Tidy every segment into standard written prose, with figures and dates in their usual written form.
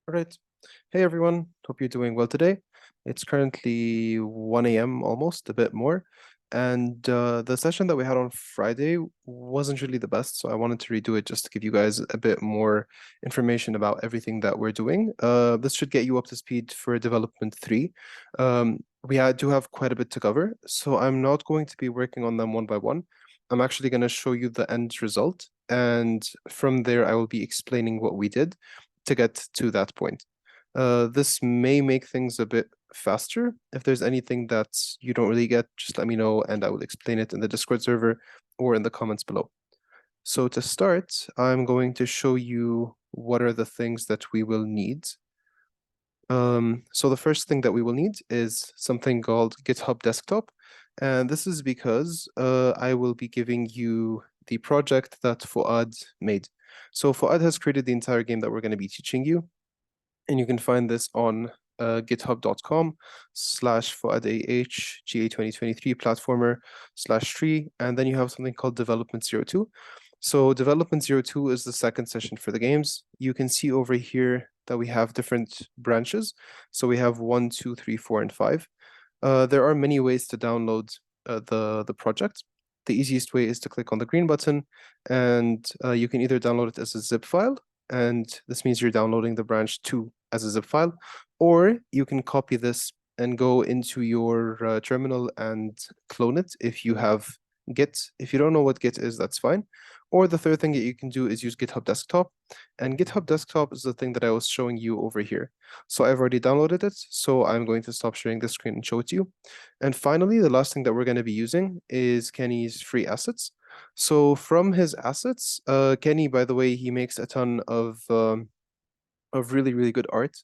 All right. Hey everyone, hope you're doing well today. It's currently 1 a.m. almost, a bit more. And the session that we had on Friday wasn't really the best, so I wanted to redo it just to give you guys a bit more information about everything that we're doing. This should get you up to speed for development 3. Do have quite a bit to cover, so I'm not going to be working on them one by one. I'm actually going to show you the end result, and from there I will be explaining what we did to get to that point. This may make things a bit faster. If there's anything that you don't really get, just let me know and I will explain it in the Discord server or in the comments below. So to start, I'm going to show you what are the things that we will need. So the first thing that we will need is something called Github Desktop. And this is because I will be giving you the project that Fuad made. So Fuad has created the entire game that we're going to be teaching you. And you can find this on github.com/fuadah GA2023 platformer/3. And then you have something called development 02. So development 02 is the second session for the games. You can see over here that we have different branches. So we have 1, 2, 3, 4, and 5. There are many ways to download the project. The easiest way is to click on the green button, and you can either download it as a zip file, and this means you're downloading the branch 2 as a zip file, or you can copy this and go into your terminal and clone it if you have Git. If you don't know what Git is, that's fine. Or the third thing that you can do is use GitHub Desktop, and GitHub Desktop is the thing that I was showing you over here. So I've already downloaded it, so I'm going to stop sharing the screen and show it to you. And finally, the last thing that we're going to be using is Kenney's free assets. So from his assets, Kenney, by the way, he makes a ton of really, really good art.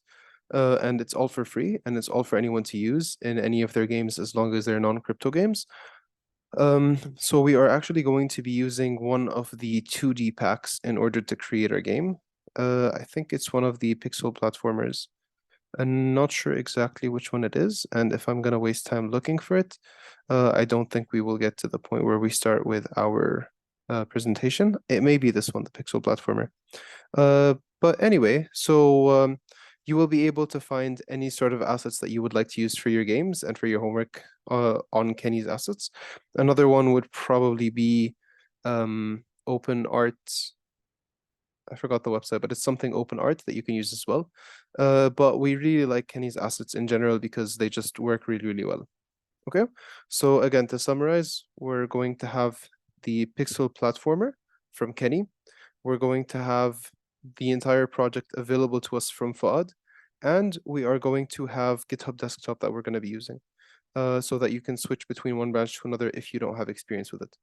And it's all for free, and it's all for anyone to use in any of their games as long as they're non-crypto games. So we are actually going to be using one of the 2D packs in order to create our game. I think it's one of the pixel platformers. I'm not sure exactly which one it is, and if I'm gonna waste time looking for it, I don't think we will get to the point where we start with our presentation. It may be this one, the pixel platformer. But anyway, so you will be able to find any sort of assets that you would like to use for your games and for your homework on Kenney's assets. Another one would probably be Open Art. I forgot the website, but it's something Open Art that you can use as well. But we really like Kenney's assets in general because they just work really, really well. Okay, so again, to summarize, we're going to have the pixel platformer from Kenney. We're going to have the entire project available to us from Fuad, and we are going to have GitHub Desktop that we're going to be using so that you can switch between one branch to another if you don't have experience with it.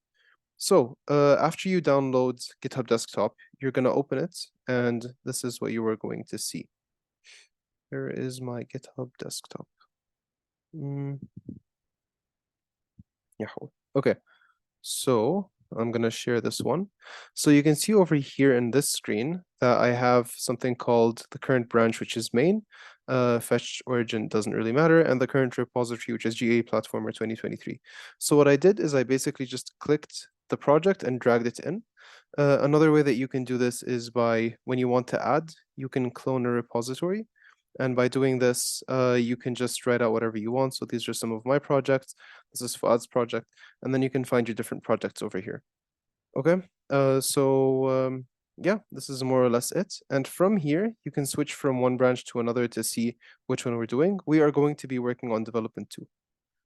So after you download GitHub Desktop, you're going to open it, and this is what you are going to see. Here is my GitHub Desktop. Yeah. Okay. So I'm going to share this one. So you can see over here in this screen that I have something called the current branch, which is main. Fetch origin doesn't really matter, and the current repository, which is GA Platformer 2023. So what I did is I basically just clicked the project and dragged it in. Another way that you can do this is by when you want to add, you can clone a repository. And by doing this, you can just write out whatever you want. So these are some of my projects. This is Fuad's project. And then you can find your different projects over here. Okay, yeah, this is more or less it. And from here, you can switch from one branch to another to see which one we're doing. We are going to be working on development 2.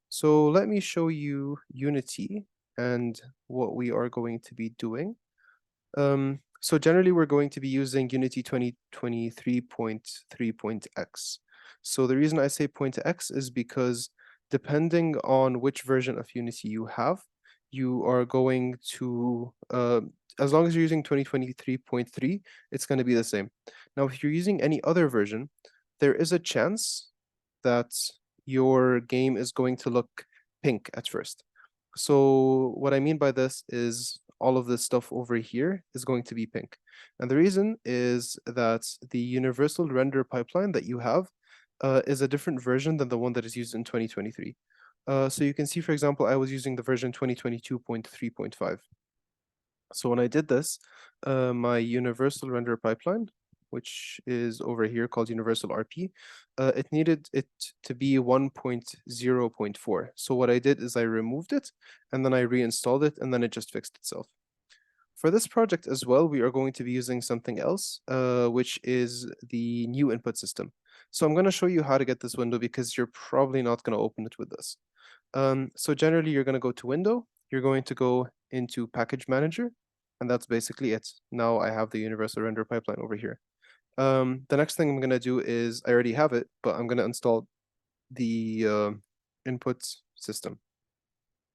So let me show you Unity and what we are going to be doing. So generally, we're going to be using Unity 2023.3.x. So the reason I say .x is because depending on which version of Unity you have, you are going to, as long as you're using 2023.3, it's going to be the same. Now, if you're using any other version, there is a chance that your game is going to look pink at first. So what I mean by this is all of this stuff over here is going to be pink. And the reason is that the universal render pipeline that you have is a different version than the one that is used in 2023. So you can see, for example, I was using the version 2022.3.5. So when I did this, my universal render pipeline, which is over here called universal RP, it needed it to be 1.0.4. So what I did is I removed it and then I reinstalled it and then it just fixed itself. For this project as well, we are going to be using something else, which is the new input system. So I'm going to show you how to get this window because you're probably not going to open it with this. So generally, you're going to go to Window, you're going to go into Package Manager, and that's basically it. Now I have the universal render pipeline over here. The next thing I'm going to do is, I already have it, but I'm going to install the input system.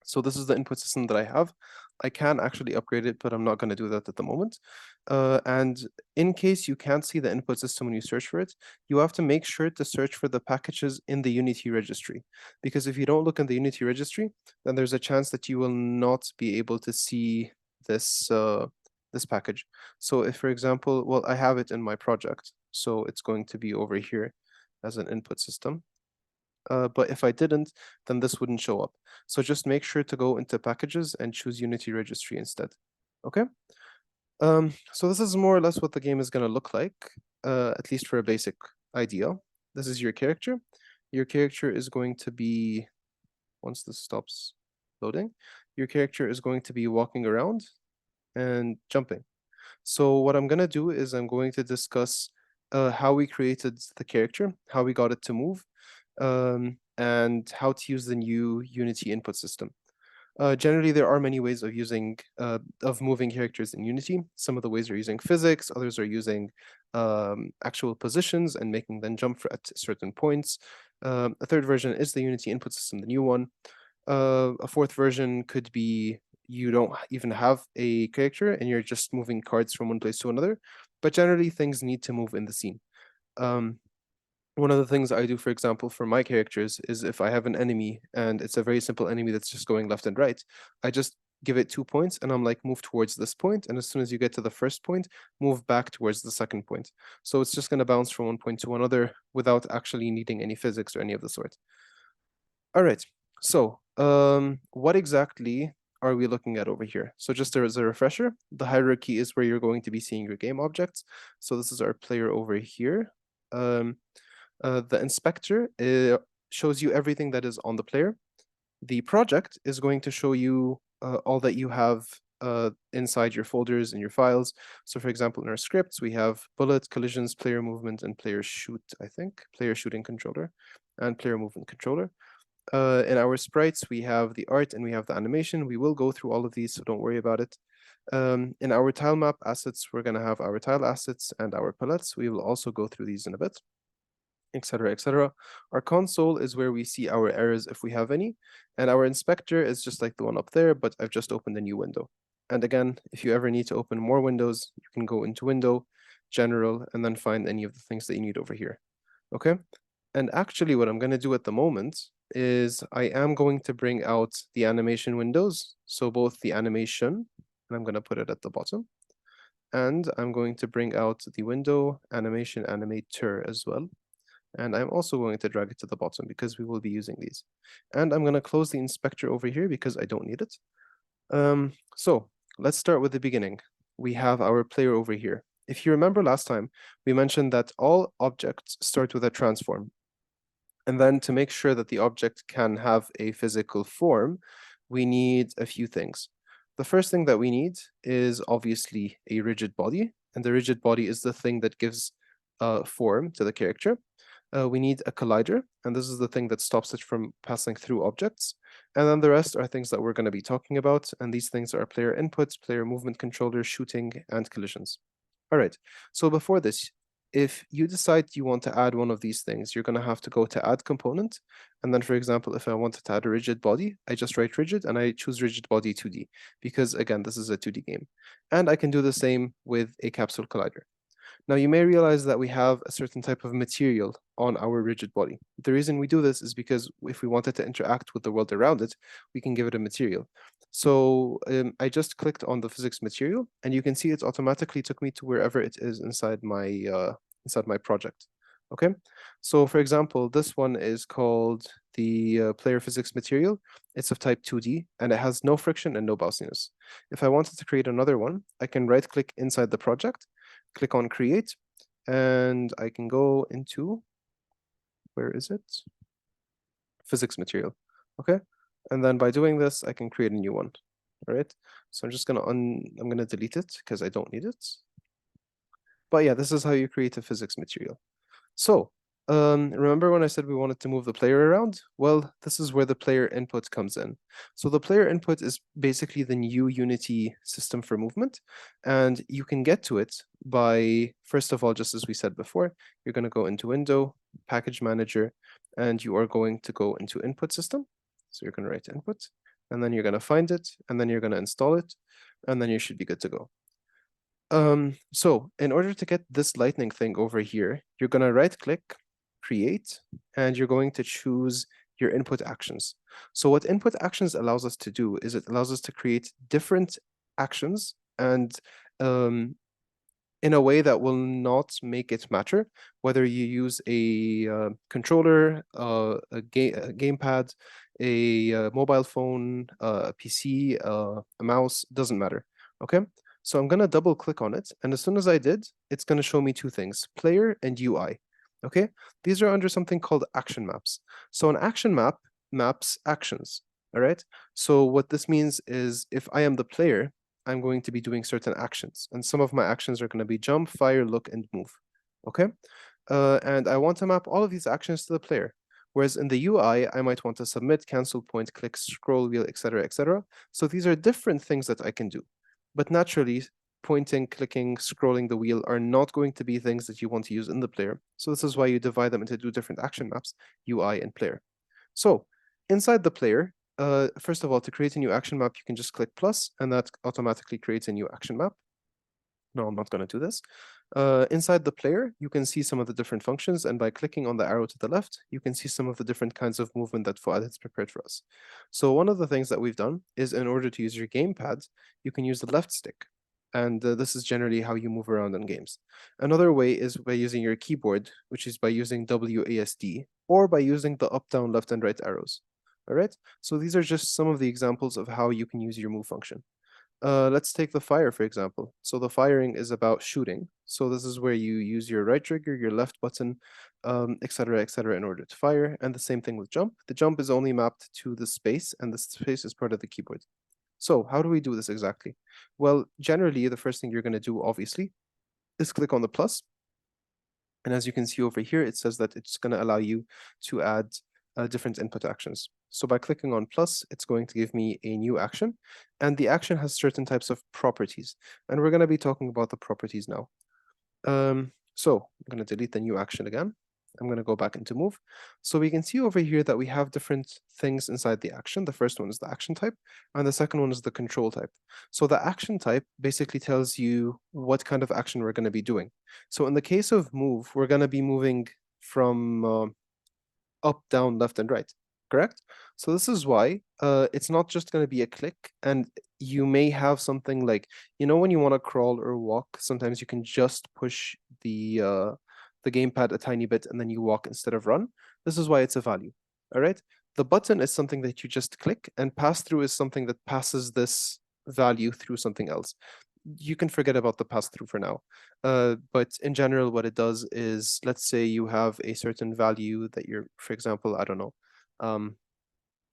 So this is the input system that I have. I can actually upgrade it, but I'm not going to do that at the moment. And in case you can't see the input system when you search for it, you have to make sure to search for the packages in the Unity registry. Because if you don't look in the Unity registry, then there's a chance that you will not be able to see this, this package. So if, for example, well, I have it in my project, so it's going to be over here as an input system. But if I didn't, then this wouldn't show up. So just make sure to go into packages and choose Unity registry instead. Okay. So this is more or less what the game is going to look like, at least for a basic idea. This is your character. Your character is going to be, once this stops loading, your character is going to be walking around and jumping. So what I'm going to do is I'm going to discuss how we created the character, how we got it to move, and how to use the new Unity input system. Generally, there are many ways of using of moving characters in Unity. Some of the ways are using physics, others are using actual positions and making them jump at certain points. A third version is the Unity input system, the new one. A fourth version could be you don't even have a character and you're just moving cards from one place to another. But generally, things need to move in the scene. One of the things I do, for example, for my characters is if I have an enemy and it's a very simple enemy that's just going left and right, I just give it 2 points and I'm like, move towards this point. And as soon as you get to the first point, move back towards the second point. So it's just going to bounce from one point to another without actually needing any physics or any of the sort. All right. So what exactly are we looking at over here? So just as a refresher, the hierarchy is where you're going to be seeing your game objects. So this is our player over here. The inspector shows you everything that is on the player. The project is going to show you all that you have inside your folders and your files. So for example, in our scripts, we have bullet, collisions, player movement, and player shoot, I think, player shooting controller, and player movement controller. In our sprites, we have the art and we have the animation. We will go through all of these, so don't worry about it. In our tilemap assets, we're going to have our tile assets and our palettes. We will also go through these in a bit, etc., etc. Our console is where we see our errors if we have any, and our inspector is just like the one up there, but I've just opened a new window. And again, if you ever need to open more windows, you can go into Window, General, and then find any of the things that you need over here. Okay? And actually what I'm going to do at the moment is I am going to bring out the animation windows. So both the animation, and I'm going to put it at the bottom, and I'm going to bring out the window animation animator as well. And I'm also going to drag it to the bottom because we will be using these. And I'm going to close the inspector over here because I don't need it. So let's start with the beginning. We have our player over here. If you remember last time, we mentioned that all objects start with a transform. And then to make sure that the object can have a physical form, we need a few things. The first thing that we need is obviously a rigid body. And the rigid body is the thing that gives form to the character. We need a collider, and this is the thing that stops it from passing through objects. And then the rest are things that we're going to be talking about, and these things are player inputs, player movement controller, shooting, and collisions. All right, so before this, if you decide you want to add one of these things, you're going to have to go to add component. And then, for example, if I wanted to add a rigid body, I just write rigid and I choose rigid body 2D, because again, this is a 2D game. And I can do the same with a capsule collider. Now, you may realize that we have a certain type of material on our rigid body. The reason we do this is because if we wanted to interact with the world around it, we can give it a material. So I just clicked on the physics material, and you can see it automatically took me to wherever it is inside my project. Okay, so for example, this one is called the player physics material. It's of type 2D, and it has no friction and no bounciness. If I wanted to create another one, I can right-click inside the project, click on create, and I can go into, where is it? Physics material, okay? And then by doing this, I can create a new one, all right? So I'm just gonna I'm gonna delete it because I don't need it. But yeah, this is how you create a physics material. So, remember when I said we wanted to move the player around? Well, this is where the player input comes in. So the player input is basically the new Unity system for movement, and you can get to it by, first of all, just as we said before, you're going to go into Window, Package Manager, and you are going to go into Input System. So you're going to write Input, and then you're going to find it, and then you're going to install it, and then you should be good to go. So in order to get this lightning thing over here, you're gonna right click, create, and you're going to choose your input actions. So what input actions allows us to do is it allows us to create different actions and in a way that will not make it matter whether you use a controller, a gamepad, a mobile phone, a PC, a mouse, doesn't matter. Okay. So I'm going to double click on it. And as soon as I did, it's going to show me two things, player and UI. Okay. These are under something called action maps. So an action map maps actions. All right. So what this means is if I am the player, I'm going to be doing certain actions. And some of my actions are going to be jump, fire, look, and move. Okay. And I want to map all of these actions to the player. Whereas in the UI, I might want to submit, cancel, point, click, scroll wheel, etc., etc. So these are different things that I can do. But naturally, pointing, clicking, scrolling the wheel are not going to be things that you want to use in the player. So this is why you divide them into two different action maps, UI and player. So inside the player, first of all, to create a new action map, you can just click plus, and that automatically creates a new action map. No, I'm not going to do this. Inside the player, you can see some of the different functions, and by clicking on the arrow to the left, you can see some of the different kinds of movement that Fuad has prepared for us. So one of the things that we've done is in order to use your gamepad, you can use the left stick. And this is generally how you move around in games. Another way is by using your keyboard, which is by using WASD, or by using the up, down, left, and right arrows. All right, so these are just some of the examples of how you can use your move function. Let's take the fire, for example. So the firing is about shooting. So this is where you use your right trigger, your left button, etc., etc., in order to fire. And the same thing with jump. The jump is only mapped to the space, and the space is part of the keyboard. So how do we do this exactly? Well, generally, the first thing you're going to do, obviously, is click on the plus. And as you can see over here, it says that it's going to allow you to add different input actions. So by clicking on plus, it's going to give me a new action. And the action has certain types of properties. And we're going to be talking about the properties now. So I'm going to delete the new action again. I'm going to go back into move. So we can see over here that we have different things inside the action. The first one is the action type, and the second one is the control type. So the action type basically tells you what kind of action we're going to be doing. So in the case of move, we're going to be moving from up, down, left, and right, correct? So this is why it's not just going to be a click, and you may have something like, you know, when you want to crawl or walk, sometimes you can just push the gamepad a tiny bit and then you walk instead of run. This is why it's a value, all right? The button is something that you just click, and pass through is something that passes this value through something else. You can forget about the pass through for now. But in general, what it does is, let's say you have a certain value that you're, for example, I don't know,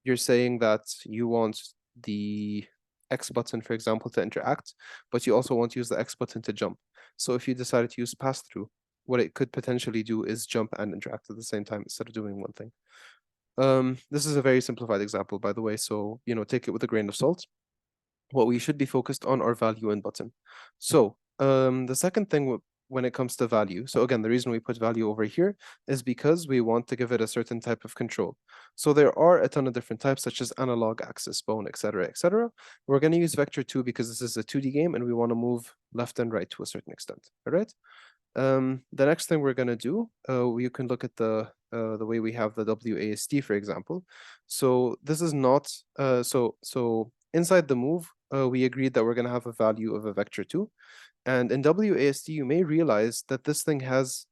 you're saying that you want the X button, for example, to interact, but you also want to use the X button to jump. So if you decided to use pass through, what it could potentially do is jump and interact at the same time instead of doing one thing. This is a very simplified example, by the way, so, you know, take it with a grain of salt. What we should be focused on are value and button. So the second thing when it comes to value, so again, the reason we put value over here is because we want to give it a certain type of control. So there are a ton of different types, such as analog, axis, bone, etc., etc. We're going to use vector 2 because this is a 2D game and we want to move left and right to a certain extent. All right. The next thing we're going to do, you can look at the way we have the WASD, for example. So this is not, so inside the move, we agreed that we're going to have a value of a vector 2. And in WASD, you may realize that this thing has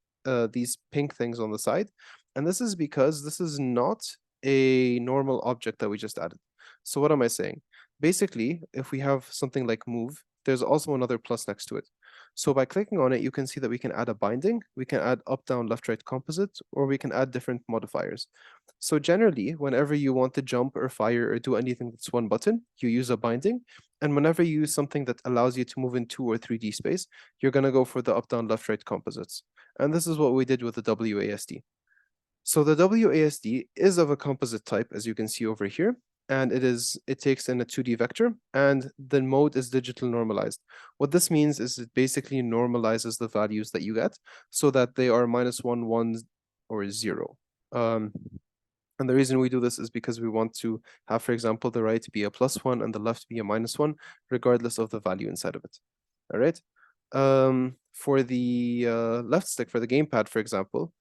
these pink things on the side. And this is because this is not a normal object that we just added. So what am I saying? Basically, if we have something like move, there's also another plus next to it. So by clicking on it, you can see that we can add a binding, we can add up, down, left, right composite, or we can add different modifiers. So generally, whenever you want to jump or fire or do anything that's one button, you use a binding. And whenever you use something that allows you to move in 2 or 3D space, you're going to go for the up, down, left, right composites. And this is what we did with the WASD. So the WASD is of a composite type, as you can see over here, and it takes in a 2D vector, and the mode is digital normalized. What this means is it basically normalizes the values that you get so that they are -1, 1, or 0. And the reason we do this is because we want to have, for example, the right be a +1 and the left be a -1, regardless of the value inside of it. All right. For the left stick, for the gamepad, for example,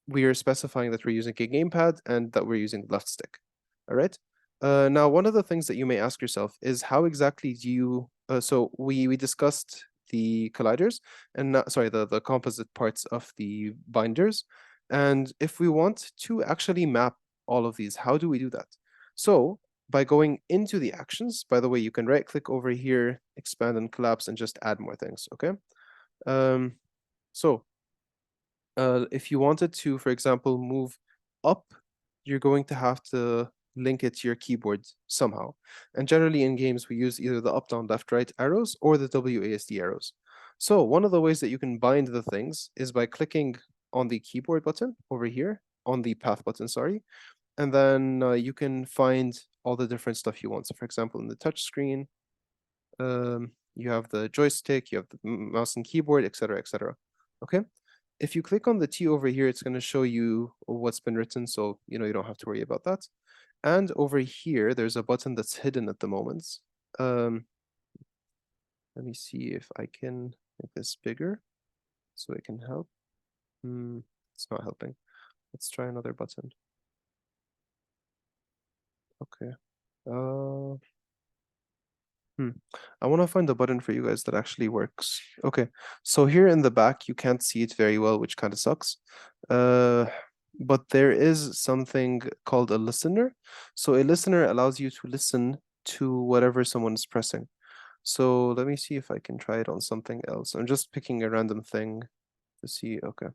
we are specifying that we're using a gamepad and that we're using left stick. All right. Now, one of the things that you may ask yourself is how exactly do you, so we discussed the colliders and not, sorry, the composite parts of the binders. And if we want to actually map all of these, how do we do that? So by going into the actions, by the way, you can right click over here, expand and collapse and just add more things. Okay. So if you wanted to, for example, move up, you're going to have to link it to your keyboard somehow. And generally in games, we use either the up, down, left, right arrows or the WASD arrows. So one of the ways that you can bind the things is by clicking on the keyboard button over here, on the path button, sorry. And then you can find all the different stuff you want. So for example, in the touch screen, you have the joystick, you have the mouse and keyboard, etc., etc. Okay. If you click on the T over here, it's going to show you what's been written, so you don't have to worry about that. And over here, there's a button that's hidden at the moment. Let me see if I can make this bigger so it can help. It's not helping. Let's try another button. Okay. I want to find a button for you guys that actually works. Okay, so here in the back, you can't see it very well, which kind of sucks. But there is something called a listener. So a listener allows you to listen to whatever someone is pressing. So let me see if I can try it on something else. I'm just picking a random thing to see. Okay.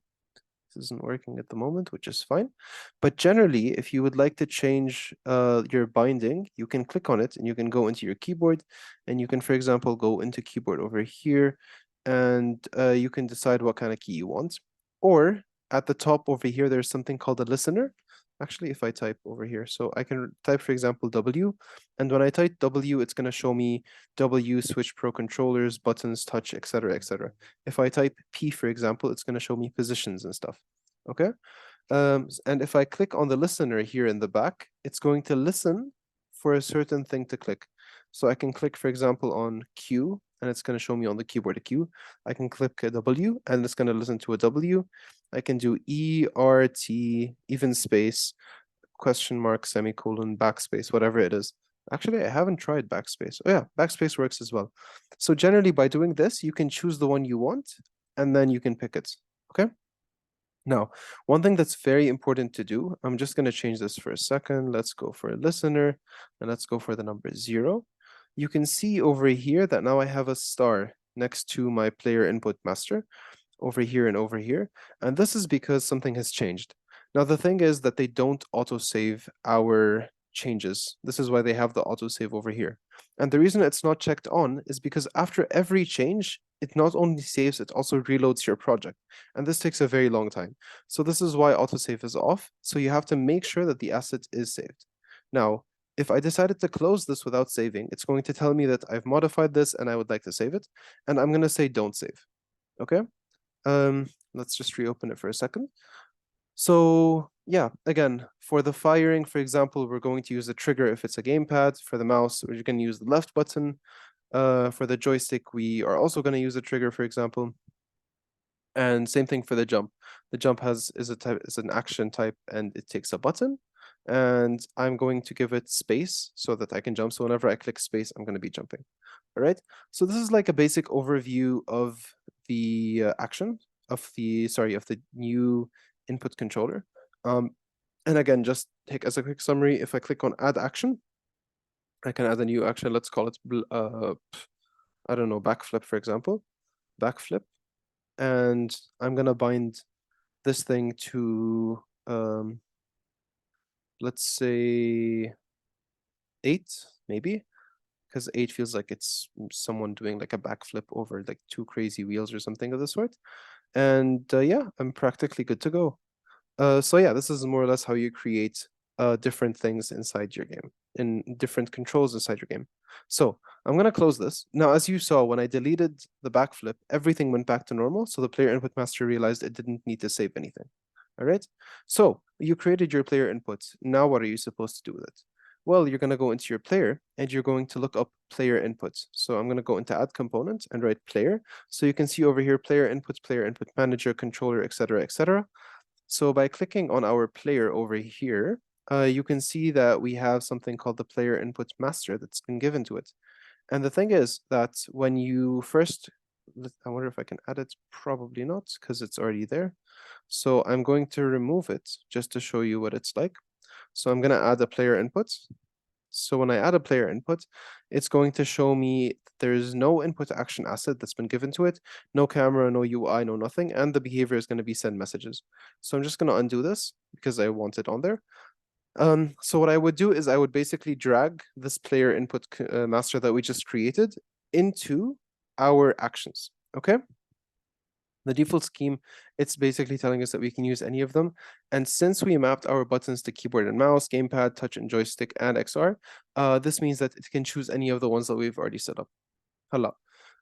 This isn't working at the moment, which is fine. But generally, if you would like to change your binding, you can click on it and you can go into your keyboard and you can, for example, go into keyboard over here and you can decide what kind of key you want. Or at the top over here, there's something called a listener. Actually, if I type over here, so I can type, for example, W, and when I type W, it's going to show me W, switch pro controllers, buttons, touch, etc., etc. If I type P, for example, it's going to show me positions and stuff. Okay. And if I click on the listener here in the back, it's going to listen for a certain thing to click. So I can click, for example, on Q, and it's going to show me on the keyboard a Q. I can click a W, and it's going to listen to a W. I can do E, R, T, even space, question mark, semicolon, backspace, whatever it is. Actually, I haven't tried backspace. Oh yeah, backspace works as well. So generally by doing this, you can choose the one you want, and then you can pick it, okay? Now, one thing that's very important to do, I'm just going to change this for a second. Let's go for a listener, and let's go for the number 0. You can see over here that now I have a star next to my player input master over here and over here. And this is because something has changed. Now, the thing is that they don't autosave our changes. This is why they have the autosave over here. And the reason it's not checked on is because after every change, it not only saves, it also reloads your project. And this takes a very long time. So this is why autosave is off. So you have to make sure that the asset is saved. Now, if I decided to close this without saving, it's going to tell me that I've modified this and I would like to save it. And I'm going to say don't save. Okay? Let's just reopen it for a second. So yeah, again, for the firing, for example, we're going to use the trigger if it's a gamepad. For the mouse, we're going to use the left button. For the joystick, we are also going to use the trigger, for example. And same thing for the jump. The jump is an action type and it takes a button. And I'm going to give it space so that I can jump. So whenever I click space, I'm going to be jumping. All right. So this is like a basic overview of the action of the new input controller. And again, just take as a quick summary, if I click on add action, I can add a new action. Let's call it, I don't know, backflip, for example. backflip, and I'm gonna bind this thing to let's say 8, maybe, because 8 feels like it's someone doing like a backflip over like 2 crazy wheels or something of the sort. And yeah, I'm practically good to go. So yeah, this is more or less how you create different things inside your game, in different controls inside your game. So I'm gonna close this. Now, as you saw, when I deleted the backflip, everything went back to normal. So the player input master realized it didn't need to save anything. All right. So you created your player input. Now what are you supposed to do with it? Well, you're gonna go into your player and you're going to look up player inputs. So I'm gonna go into add component and write player. So you can see over here player inputs, player input manager, controller, etc., etc. So by clicking on our player over here, you can see that we have something called the player input master that's been given to it. And the thing is that when you first, I wonder if I can add it, probably not, because it's already there. So I'm going to remove it just to show you what it's like. So I'm gonna add a player input. So when I add a player input, it's going to show me there's no input action asset that's been given to it, no camera, no UI, no nothing, and the behavior is going to be send messages. So I'm just going to undo this because I want it on there. So what I would do is I would basically drag this player input master that we just created into our actions, okay? The default scheme, it's basically telling us that we can use any of them. And since we mapped our buttons to keyboard and mouse, gamepad, touch and joystick, and XR, this means that it can choose any of the ones that we've already set up. Hala.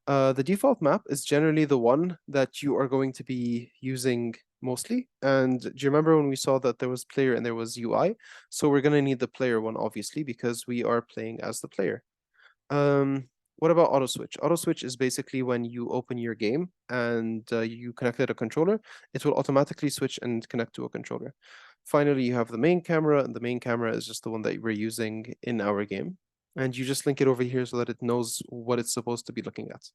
The default map is generally the one that you are going to be using mostly. And do you remember when we saw that there was player and there was UI? So we're going to need the player one, obviously, because we are playing as the player. What about auto switch? Auto switch is basically when you open your game and you connected a controller, it will automatically switch and connect to a controller. Finally, you have the main camera, and the main camera is just the one that we're using in our game. And you just link it over here so that it knows what it's supposed to be looking at.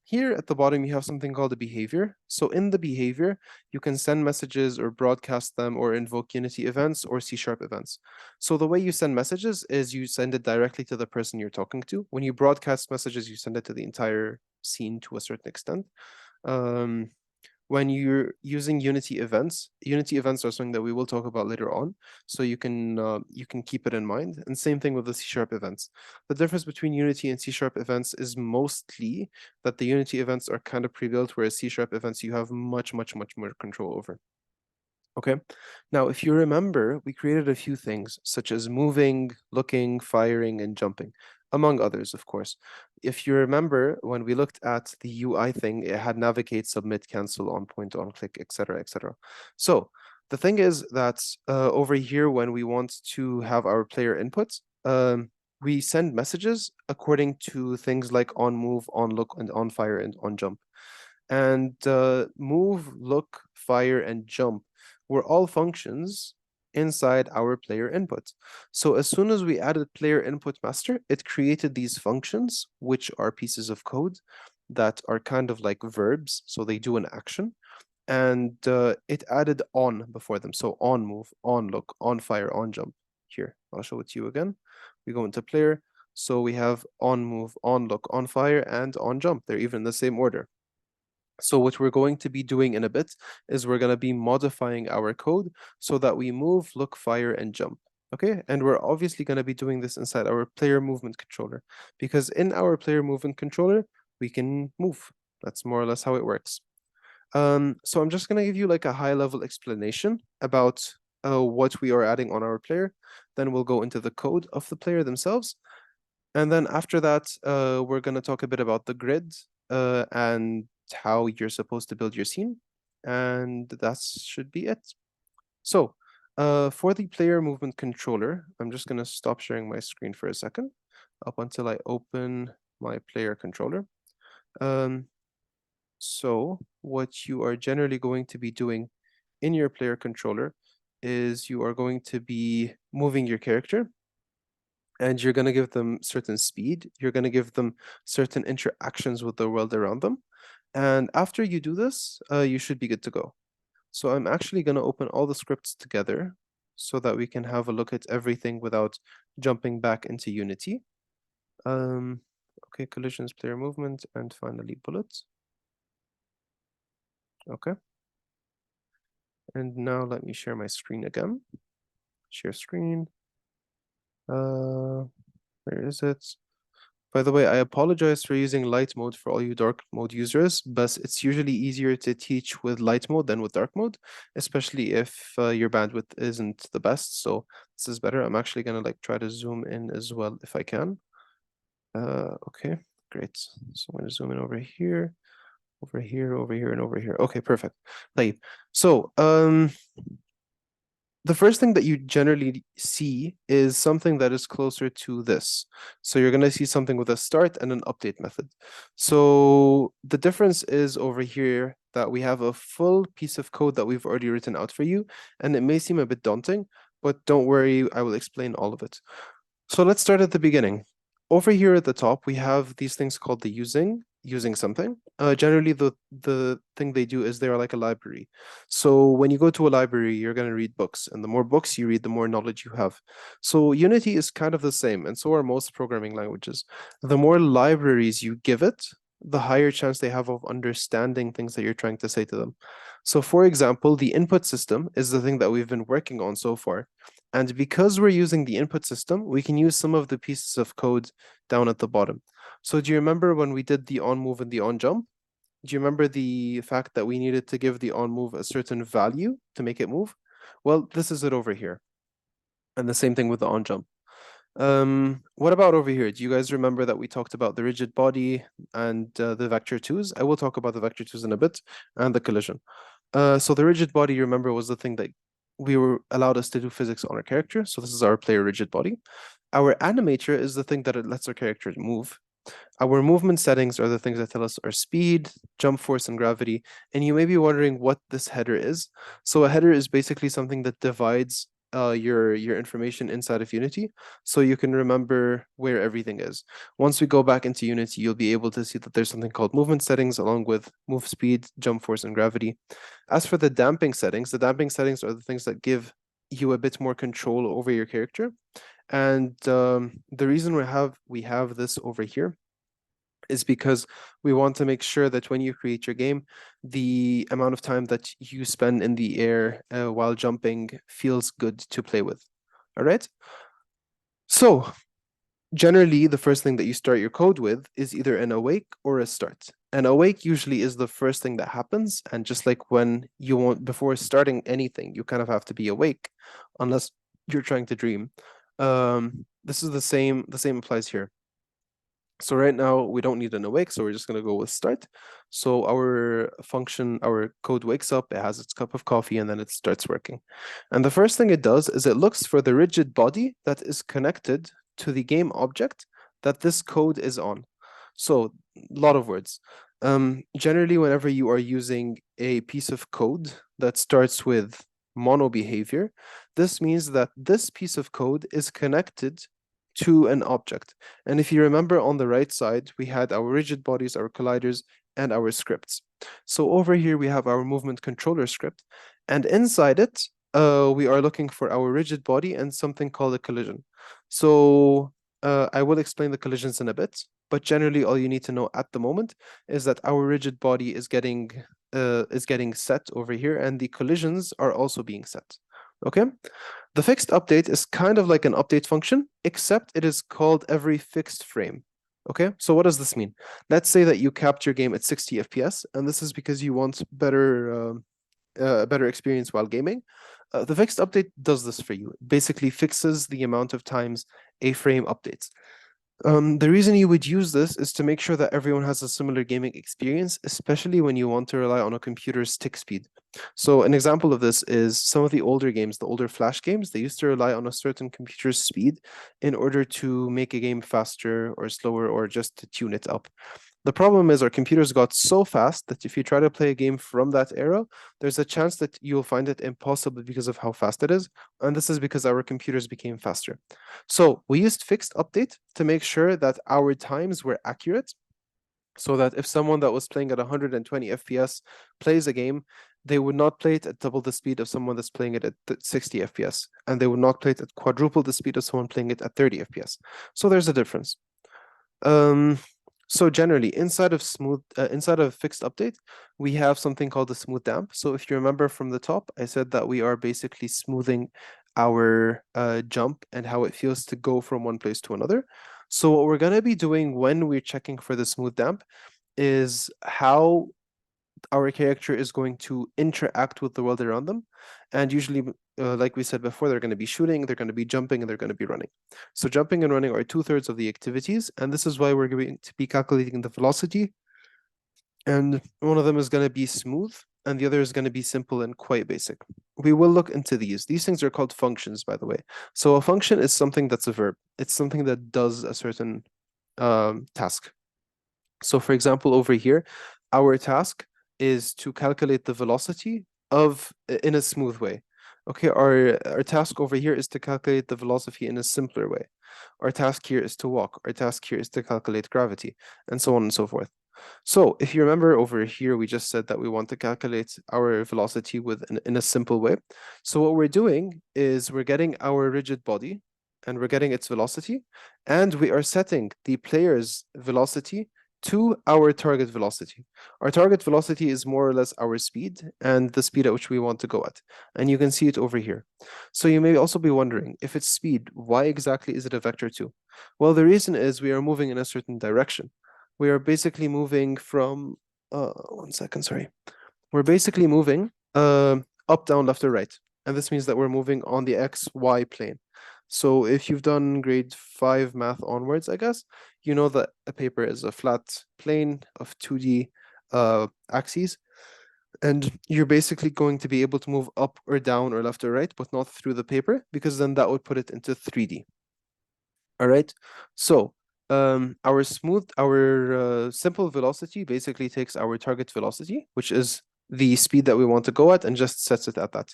Here at the bottom, you have something called a behavior. So in the behavior, you can send messages or broadcast them or invoke Unity events or C# events. So the way you send messages is you send it directly to the person you're talking to. When you broadcast messages, you send it to the entire scene to a certain extent. When you're using Unity events are something that we will talk about later on, so you can keep it in mind. And same thing with the C# events. The difference between Unity and C# events is mostly that the Unity events are kind of pre-built, whereas C# events you have much more control over. Okay, now if you remember, we created a few things such as moving, looking, firing, and jumping, among others, of course. If you remember, when we looked at the UI thing, it had navigate, submit, cancel, on point, on click, etc., etc. So the thing is that over here, when we want to have our player inputs, we send messages according to things like on move, on look, and on fire, and on jump. And move, look, fire, and jump were all functions inside our player input. So as soon as we added player input master, it created these functions, which are pieces of code that are kind of like verbs. So they do an action, and it added on before them. So on move, on look, on fire, on jump. Here, I'll show it to you again. We go into player. So we have on move, on look, on fire, and on jump. They're even in the same order. So what we're going to be doing in a bit is we're going to be modifying our code so that we move, look, fire, and jump. Okay, and we're obviously going to be doing this inside our player movement controller, because in our player movement controller, we can move. That's more or less how it works. So I'm just going to give you like a high level explanation about what we are adding on our player. Then we'll go into the code of the player themselves. And then after that, we're going to talk a bit about the grid and how you're supposed to build your scene. And that should be it. So for the player movement controller, I'm just going to stop sharing my screen for a second up until I open my player controller. So what you are generally going to be doing in your player controller is you are going to be moving your character, and you're going to give them certain speed. You're going to give them certain interactions with the world around them. And after you do this, you should be good to go. So I'm actually going to open all the scripts together so that we can have a look at everything without jumping back into Unity. Okay, collisions, player movement, and finally bullets. Okay. And now let me share my screen again. Share screen. Where is it? By the way, I apologize for using light mode for all you dark mode users, but it's usually easier to teach with light mode than with dark mode, especially if your bandwidth isn't the best. So this is better. I'm actually gonna like try to zoom in as well if I can. Okay, great. So I'm gonna zoom in over here, over here, over here, and over here. Okay, perfect. So, the first thing that you generally see is something that is closer to this. So you're going to see something with a start and an update method. So the difference is over here that we have a full piece of code that we've already written out for you, and it may seem a bit daunting, but don't worry, I will explain all of it. So let's start at the beginning. Over here at the top, we have these things called the using something. Generally, the thing they do is they are like a library. So when you go to a library, you're going to read books, and the more books you read, the more knowledge you have. So Unity is kind of the same, and so are most programming languages. The more libraries you give it, the higher chance they have of understanding things that you're trying to say to them. So for example, the input system is the thing that we've been working on so far. And because we're using the input system, we can use some of the pieces of code down at the bottom. So do you remember when we did the on move and the on jump? Do you remember the fact that we needed to give the on move a certain value to make it move? Well, this is it over here. And the same thing with the on jump. What about over here? Do you guys remember that we talked about the rigid body and the vector twos? I will talk about the vector twos in a bit, and the collision. So the rigid body, you remember, was the thing that we were allowed us to do physics on our character. So this is our player rigid body. Our animator is the thing that it lets our character move. Our movement settings are the things that tell us our speed, jump force, and gravity. And you may be wondering what this header is. So a header is basically something that divides your information inside of Unity, so you can remember where everything is. Once we go back into Unity, you'll be able to see that there's something called movement settings along with move speed, jump force, and gravity. As for the damping settings are the things that give you a bit more control over your character. And the reason we have this over here is because we want to make sure that when you create your game, the amount of time that you spend in the air while jumping feels good to play with. All right. So generally, the first thing that you start your code with is either an awake or a start. An awake usually is the first thing that happens. And just like when you want, before starting anything, you kind of have to be awake, unless you're trying to dream. This is the same applies here. So right now we don't need an awake, so we're just gonna go with start. So our function, our code wakes up, it has its cup of coffee, and then it starts working. And the first thing it does is it looks for the rigid body that is connected to the game object that this code is on. So a lot of words. Generally, whenever you are using a piece of code that starts with mono behavior, this means that this piece of code is connected to an object. And if you remember on the right side, we had our rigid bodies, our colliders, and our scripts. So over here, we have our movement controller script. And inside it, we are looking for our rigid body and something called a collision. So I will explain the collisions in a bit, but generally all you need to know at the moment is that our rigid body is getting set over here, and the collisions are also being set. Okay. The fixed update is kind of like an update function, except it is called every fixed frame. Okay, so what does this mean? Let's say that you capped your game at 60 FPS, and this is because you want better experience while gaming. The fixed update does this for you. It basically fixes the amount of times a frame updates. The reason you would use this is to make sure that everyone has a similar gaming experience, especially when you want to rely on a computer's tick speed. So an example of this is some of the older games, the older Flash games, they used to rely on a certain computer's speed in order to make a game faster or slower or just to tune it up. The problem is our computers got so fast that if you try to play a game from that era, there's a chance that you'll find it impossible because of how fast it is. And this is because our computers became faster. So we used fixed update to make sure that our times were accurate, so that if someone that was playing at 120 FPS plays a game, they would not play it at double the speed of someone that's playing it at 60 FPS, and they would not play it at quadruple the speed of someone playing it at 30 FPS. So there's a difference. So generally, inside of fixed update, we have something called the smooth damp. So if you remember from the top, I said that we are basically smoothing our jump and how it feels to go from one place to another. So what we're gonna be doing when we're checking for the smooth damp is how our character is going to interact with the world around them. And usually, like we said before, they're going to be shooting, they're going to be jumping, and they're going to be running. So jumping and running are 2/3 of the activities, and this is why we're going to be calculating the velocity. And one of them is going to be smooth, and the other is going to be simple and quite basic. We will look into these. These things are called functions, by the way. So a function is something that's a verb. It's something that does a certain task. So for example, over here, our task is to calculate the velocity in a smooth way. Okay, our task over here is to calculate the velocity in a simpler way. Our task here is to walk. Our task here is to calculate gravity, and so on and so forth. So if you remember over here, we just said that we want to calculate our velocity in a simple way. So what we're doing is we're getting our rigid body and we're getting its velocity, and we are setting the player's velocity to our target velocity. Our target velocity is more or less our speed and the speed at which we want to go at. And you can see it over here. So you may also be wondering, if it's speed, why exactly is it a vector 2? Well, the reason is we are moving in a certain direction. We are basically moving from, 1 second, sorry. We're basically moving up, down, left, or right. And this means that we're moving on the X, Y plane. So if you've done grade 5 math onwards, I guess, you know that a paper is a flat plane of 2D axes. And you're basically going to be able to move up or down or left or right, but not through the paper, because then that would put it into 3D. All right. So our simple velocity basically takes our target velocity, which is the speed that we want to go at, and just sets it at that.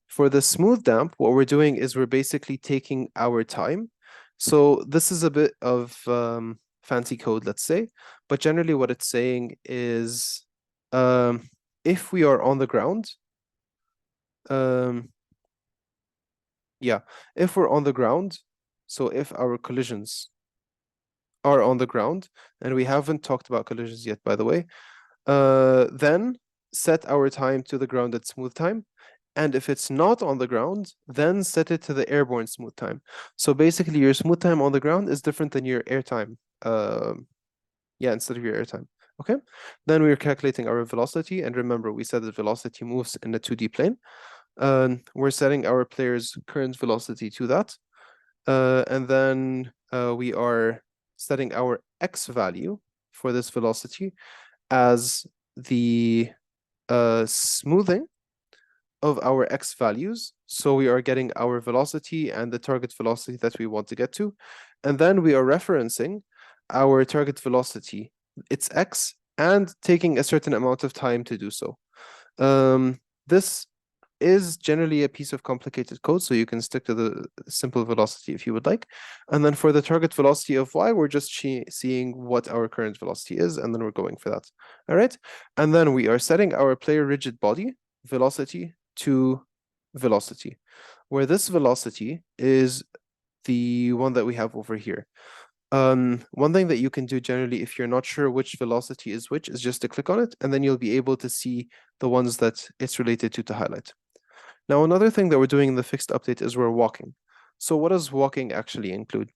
For the smooth damp, what we're doing is we're basically taking our time. So this is a bit of fancy code, let's say, but generally what it's saying is if we are on the ground, yeah, if we're on the ground, so if our collisions are on the ground, and we haven't talked about collisions yet, by the way, then set our time to the grounded smooth time. And if it's not on the ground, then set it to the airborne smooth time. So basically, your smooth time on the ground is different than your air time. Yeah, instead of your air time. Okay. Then we're calculating our velocity. And remember, we said that velocity moves in a 2D plane. We're setting our player's current velocity to that. And then we are setting our x value for this velocity as the smoothing of our x values. So we are getting our velocity and the target velocity that we want to get to. And then we are referencing our target velocity, its x, and taking a certain amount of time to do so. This is generally a piece of complicated code, so you can stick to the simple velocity if you would like. And then for the target velocity of y, we're just seeing what our current velocity is, and then we're going for that. All right. And then we are setting our player rigid body velocity to velocity, where this velocity is the one that we have over here. One thing that you can do generally if you're not sure which velocity is which is just to click on it, and then you'll be able to see the ones that it's related to highlight. Now, another thing that we're doing in the fixed update is we're walking. So what does walking actually include?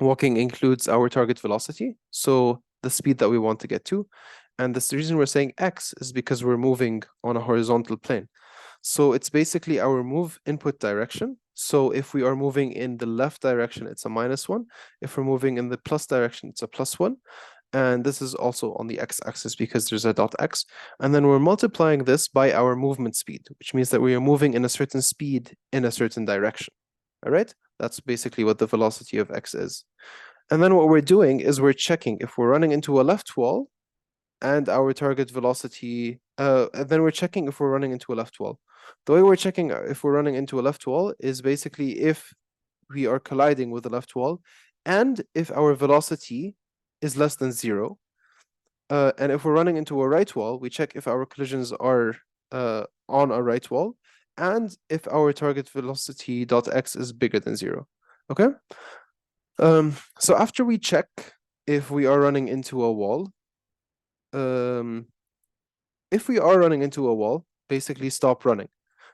Walking includes our target velocity, so the speed that we want to get to. And the reason we're saying x is because we're moving on a horizontal plane. So it's basically our move input direction. So if we are moving in the left direction, it's a -1. If we're moving in the plus direction, it's a +1. And this is also on the x-axis because there's a dot x. And then we're multiplying this by our movement speed, which means that we are moving in a certain speed in a certain direction. All right? That's basically what the velocity of x is. And then what we're doing is we're checking if we're running into a left wall and our target velocity, and then we're checking if we're running into a left wall. The way we're checking if we're running into a left wall is basically if we are colliding with the left wall and if our velocity is less than 0. And if we're running into a right wall, we check if our collisions are on a right wall and if our target velocity dot x is bigger than 0. Okay? So after we check if we are running into a wall, if we are running into a wall, basically stop running.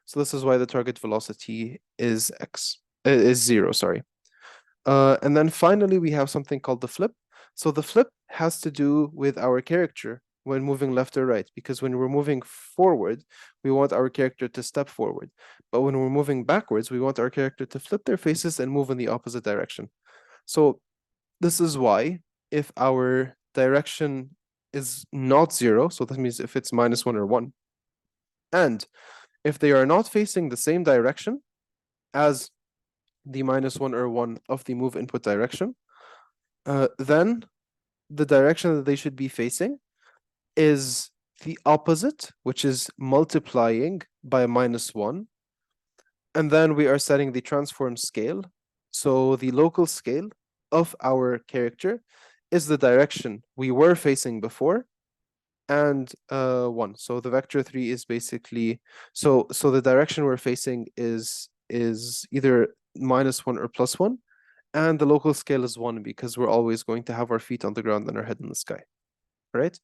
So this is why the target velocity is is 0, sorry. And then finally, we have something called the flip. So the flip has to do with our character when moving left or right, because when we're moving forward, we want our character to step forward. But when we're moving backwards, we want our character to flip their faces and move in the opposite direction. So this is why if our direction is not 0, so that means if it's -1 or 1, and if they are not facing the same direction as the -1 or 1 of the move input direction, then the direction that they should be facing is the opposite, which is multiplying by -1. And then we are setting the transform scale. So the local scale of our character is the direction we were facing before, and 1. So the vector 3 is basically, so the direction we're facing is either -1 or +1, and the local scale is 1 because we're always going to have our feet on the ground and our head in the sky, right?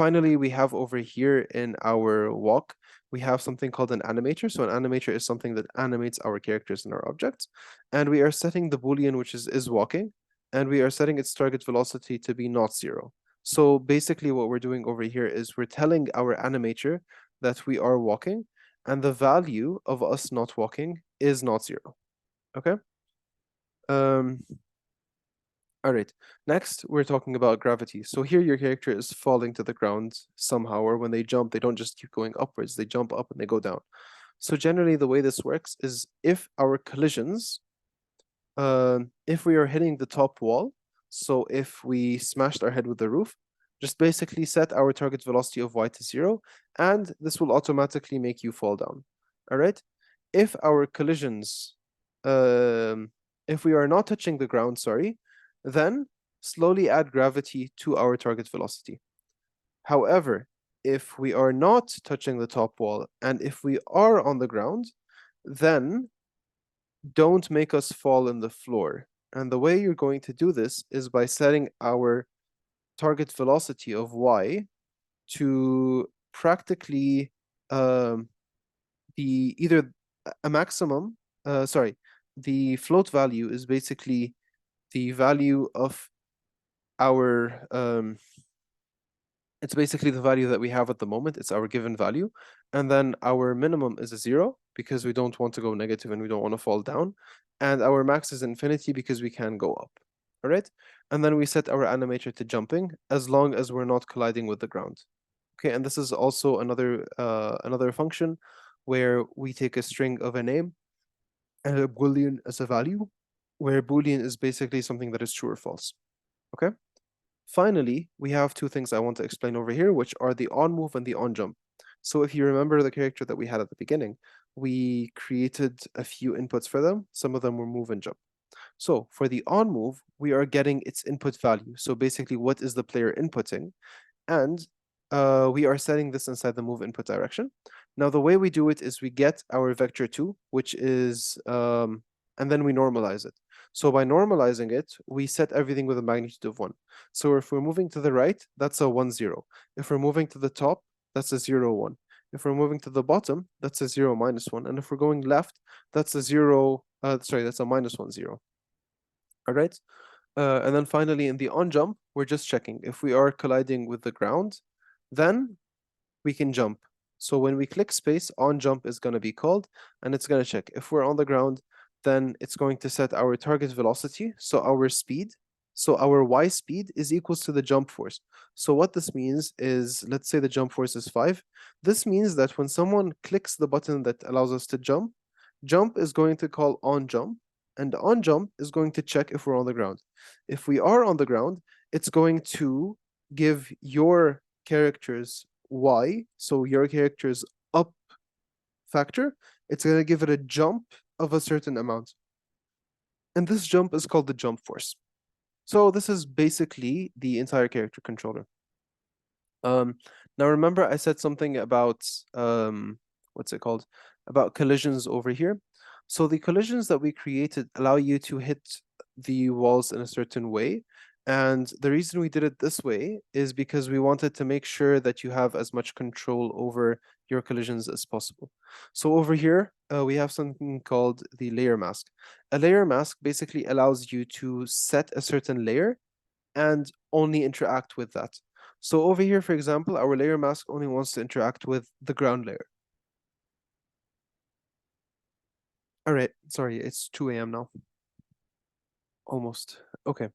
Finally, we have over here in our walk, we have something called an animator. So an animator is something that animates our characters and our objects. And we are setting the Boolean, which is walking, and we are setting its target velocity to be not 0. So basically what we're doing over here is we're telling our animator that we are walking, and the value of us not walking is not 0. Okay? All right, next we're talking about gravity. So here your character is falling to the ground somehow, or when they jump, they don't just keep going upwards, they jump up and they go down. So generally the way this works is if our collisions, if we are hitting the top wall, so if we smashed our head with the roof, just basically set our target velocity of y to 0, and this will automatically make you fall down. All right, if our collisions, if we are not touching the ground, sorry, then slowly add gravity to our target velocity. However, if we are not touching the top wall and if we are on the ground, then don't make us fall in the floor. And the way you're going to do this is by setting our target velocity of y to practically be either a maximum, the float value is basically the value of our, it's basically the value that we have at the moment. It's our given value. And then our minimum is a 0 because we don't want to go negative and we don't want to fall down. And our max is infinity because we can go up. All right. And then we set our animator to jumping as long as we're not colliding with the ground. Okay. And this is also another function where we take a string of a name and a Boolean as a value, where Boolean is basically something that is true or false. Okay. Finally, we have two things I want to explain over here, which are the on move and the on jump. So if you remember the character that we had at the beginning, we created a few inputs for them. Some of them were move and jump. So for the on move, we are getting its input value. So basically, what is the player inputting? And we are setting this inside the move input direction. Now, the way we do it is we get our vector 2, which is, and then we normalize it. So by normalizing it, we set everything with a magnitude of 1. So if we're moving to the right, that's a 1, 0. If we're moving to the top, that's a 0, 1. If we're moving to the bottom, that's a 0, -1. And if we're going left, that's a 0, that's a -1, 0. All right. And then finally, in the on jump, we're just checking. If we are colliding with the ground, then we can jump. So when we click space, on jump is going to be called, and it's going to check. If we're on the ground, then it's going to set our target velocity, so our speed. So our y speed is equals to the jump force. So what this means is, let's say the jump force is 5. This means that when someone clicks the button that allows us to jump, jump is going to call on jump, and on jump is going to check if we're on the ground. If we are on the ground, it's going to give your character's y, so your character's up factor, it's going to give it a jump of a certain amount. And this jump is called the jump force. So this is basically the entire character controller. Now remember I said something about, what's it called? About collisions over here. So the collisions that we created allow you to hit the walls in a certain way. And the reason we did it this way is because we wanted to make sure that you have as much control over your collisions as possible. So over here, we have something called the layer mask. A layer mask basically allows you to set a certain layer and only interact with that. So over here, for example, our layer mask only wants to interact with the ground layer. All right, sorry, it's 2 a.m. now. Almost. Okay.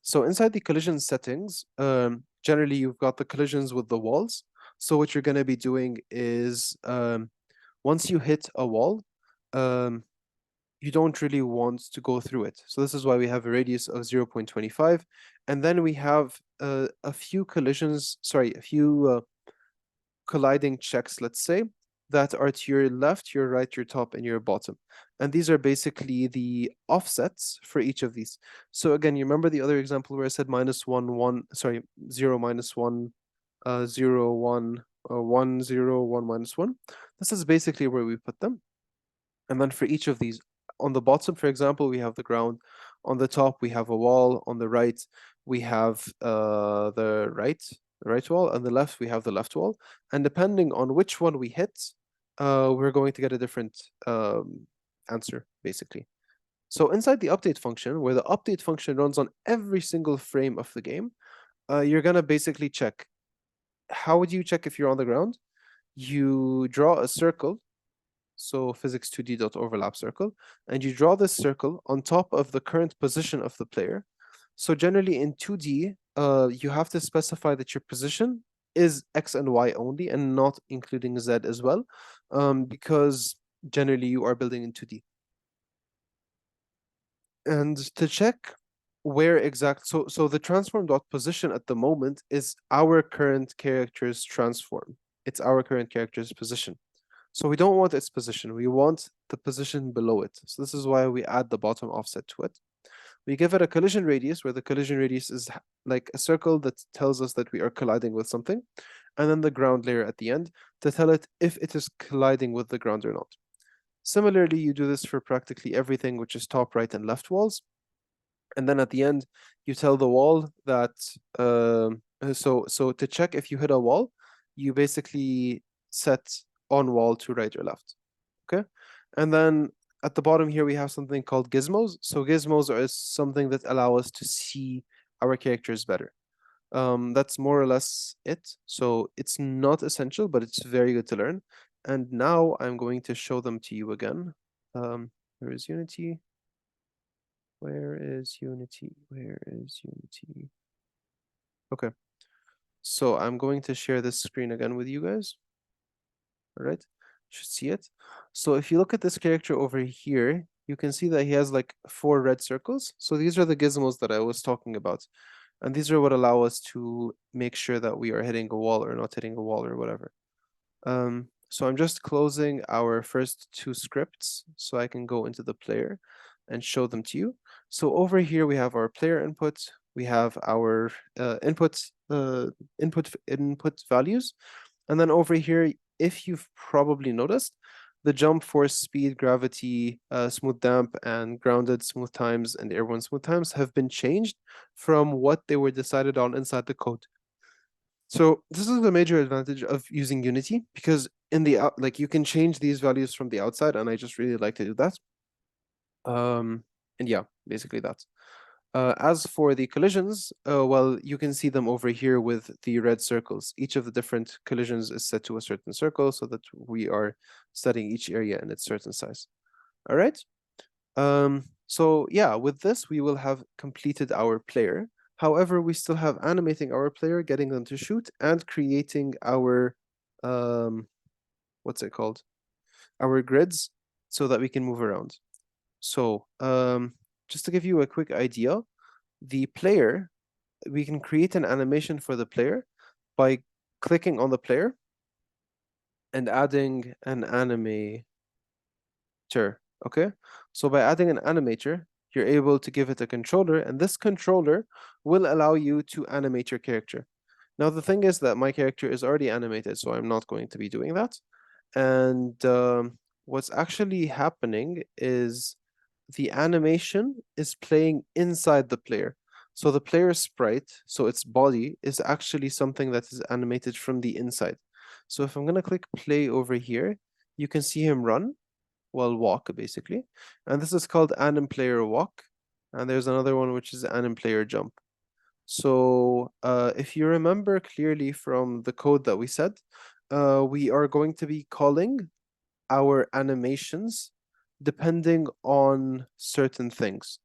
So inside the collision settings, generally you've got the collisions with the walls. So what you're going to be doing is once you hit a wall, um, you don't really want to go through it. So this is why we have a radius of 0.25. And then we have a few collisions, sorry, a few colliding checks, let's say, that are to your left, your right, your top, and your bottom. And these are basically the offsets for each of these. So again, you remember the other example where I said minus 1, 1, sorry, 0, minus 1, 0, 1, 1, 0, 1, minus 1. This is basically where we put them. And then for each of these, on the bottom, for example, we have the ground. On the top, we have a wall. On the right, we have the right wall. On the left, we have the left wall. And depending on which one we hit, we're going to get a different answer, basically. So inside the update function, where the update function runs on every single frame of the game, you're going to basically check. How would you check if you're on the ground? You draw a circle, so physics2d.overlap circle, and you draw this circle on top of the current position of the player. So generally in 2D, you have to specify that your position is X and Y only and not including Z as well, because generally you are building in 2D. And to check where so the transform dot position at the moment is our current character's transform. It's our current character's position. So we don't want its position. We want the position below it. So this is why we add the bottom offset to it. We give it a collision radius, where the collision radius is like a circle that tells us that we are colliding with something, and then the ground layer at the end to tell it if it is colliding with the ground or not. Similarly, you do this for practically everything, which is top, right, and left walls. And then at the end, you tell the wall that, so to check if you hit a wall, you basically set on wall to right or left. Okay. And then at the bottom here, we have something called gizmos. So gizmos are something that allow us to see our characters better. That's more or less it. So it's not essential, but it's very good to learn. And now I'm going to show them to you again. Where is Unity? Where is Unity? Where is Unity? Okay. So I'm going to share this screen again with you guys. All right. You should see it. So if you look at this character over here, you can see that he has like 4 red circles. So these are the gizmos that I was talking about. And these are what allow us to make sure that we are hitting a wall or not hitting a wall or whatever. So I'm just closing our first 2 scripts so I can go into the player and show them to you. So over here we have our player input, we have our input values, and then over here, if you've probably noticed, the jump, force, speed, gravity, smooth damp, and grounded smooth times and airborne smooth times have been changed from what they were decided on inside the code. So this is the major advantage of using Unity, because in the like you can change these values from the outside, and I just really like to do that. And yeah, basically that. As for the collisions, well, you can see them over here with the red circles. Each of the different collisions is set to a certain circle so that we are setting each area in its certain size. All right. So yeah, with this, we will have completed our player. However, we still have animating our player, getting them to shoot, and creating our, what's it called? Our grids so that we can move around. So just to give you a quick idea, the player, we can create an animation for the player by clicking on the player and adding an animator. Okay, so by adding an animator, you're able to give it a controller, and this controller will allow you to animate your character. Now, the thing is that my character is already animated, so I'm not going to be doing that. And what's actually happening is the animation is playing inside the player. So the player sprite, so its body, is actually something that is animated from the inside. So if I'm going to click play over here, you can see him run, well, walk basically. And this is called anim player walk. And there's another one which is anim player jump. So if you remember clearly from the code that we said, we are going to be calling our animations depending on certain things.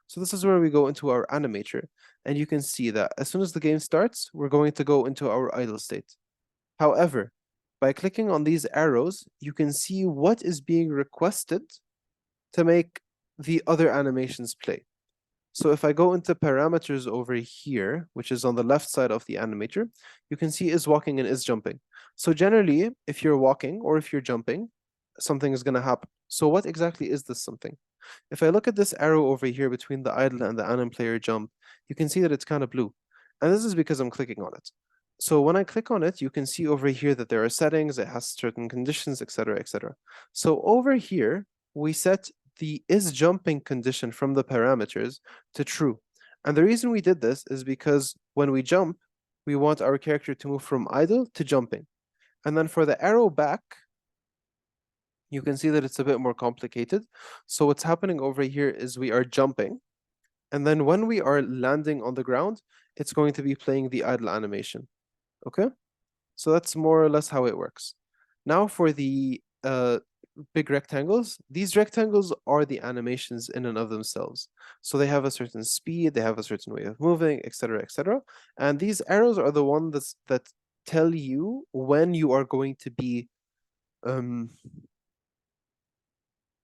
So this is where we go into our animator, and you can see that as soon as the game starts, we're going to go into our idle state. However, by clicking on these arrows, you can see what is being requested to make the other animations play. So if I go into parameters over here, which is on the left side of the animator, you can see is walking and is jumping. So generally, if you're walking or if you're jumping, something is going to happen. So what exactly is this something? If I look at this arrow over here between the idle and the anim player jump, you can see that it's kind of blue. And this is because I'm clicking on it. So when I click on it, you can see over here that there are settings, it has certain conditions, etc., etc. So over here, we set the is jumping condition from the parameters to true. And the reason we did this is because when we jump, we want our character to move from idle to jumping. And then for the arrow back, you can see that it's a bit more complicated. So what's happening over here is we are jumping. And then when we are landing on the ground, it's going to be playing the idle animation. Okay? So that's more or less how it works. Now for the big rectangles, these rectangles are the animations in and of themselves. So they have a certain speed, they have a certain way of moving, etc., etc. And these arrows are the ones that tell you when you are going to be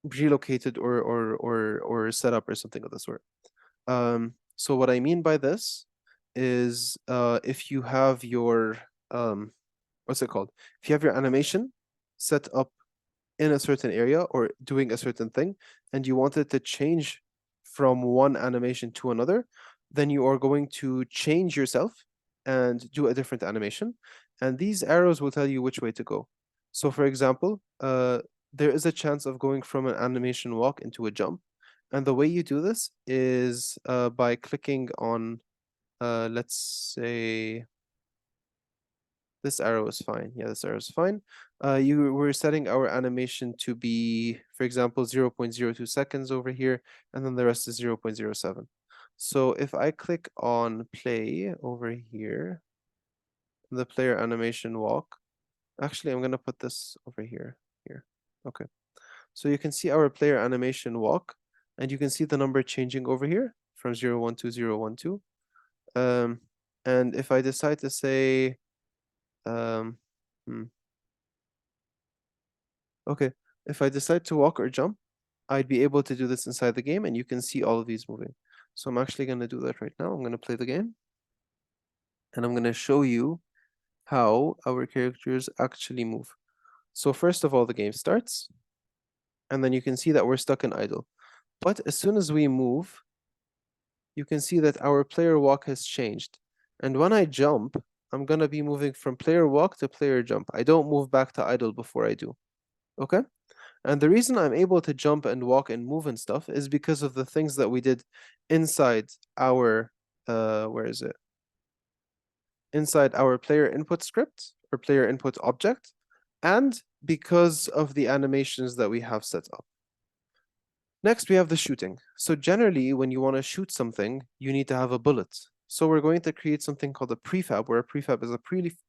relocated or set up or something of the sort. So what I mean by this is if you have your what's it called? If you have your animation set up in a certain area or doing a certain thing, and you want it to change from one animation to another, then you are going to change yourself and do a different animation. And these arrows will tell you which way to go. So for example, there is a chance of going from an animation walk into a jump. And the way you do this is by clicking on, let's say, this arrow is fine. Yeah, this arrow is fine. We're setting our animation to be, for example, 0.02 seconds over here, and then the rest is 0.07. So if I click on play over here, the player animation walk, actually, I'm going to put this over here. Okay. So you can see our player animation walk, and you can see the number changing over here from 012, 012. And if I decide to say, um, okay, if I decide to walk or jump, I'd be able to do this inside the game, and you can see all of these moving. So I'm actually going to do that right now. I'm going to play the game, and I'm going to show you how our characters actually move. So first of all, the game starts, and then you can see that we're stuck in idle. But as soon as we move, you can see that our player walk has changed. And when I jump, I'm going to be moving from player walk to player jump. I don't move back to idle before I do. Okay? And the reason I'm able to jump and walk and move and stuff is because of the things that we did inside our, where is it? Inside our player input script or player input object, and because of the animations that we have set up. Next, we have the shooting. So generally, when you want to shoot something, you need to have a bullet. So we're going to create something called a prefab, where a prefab is a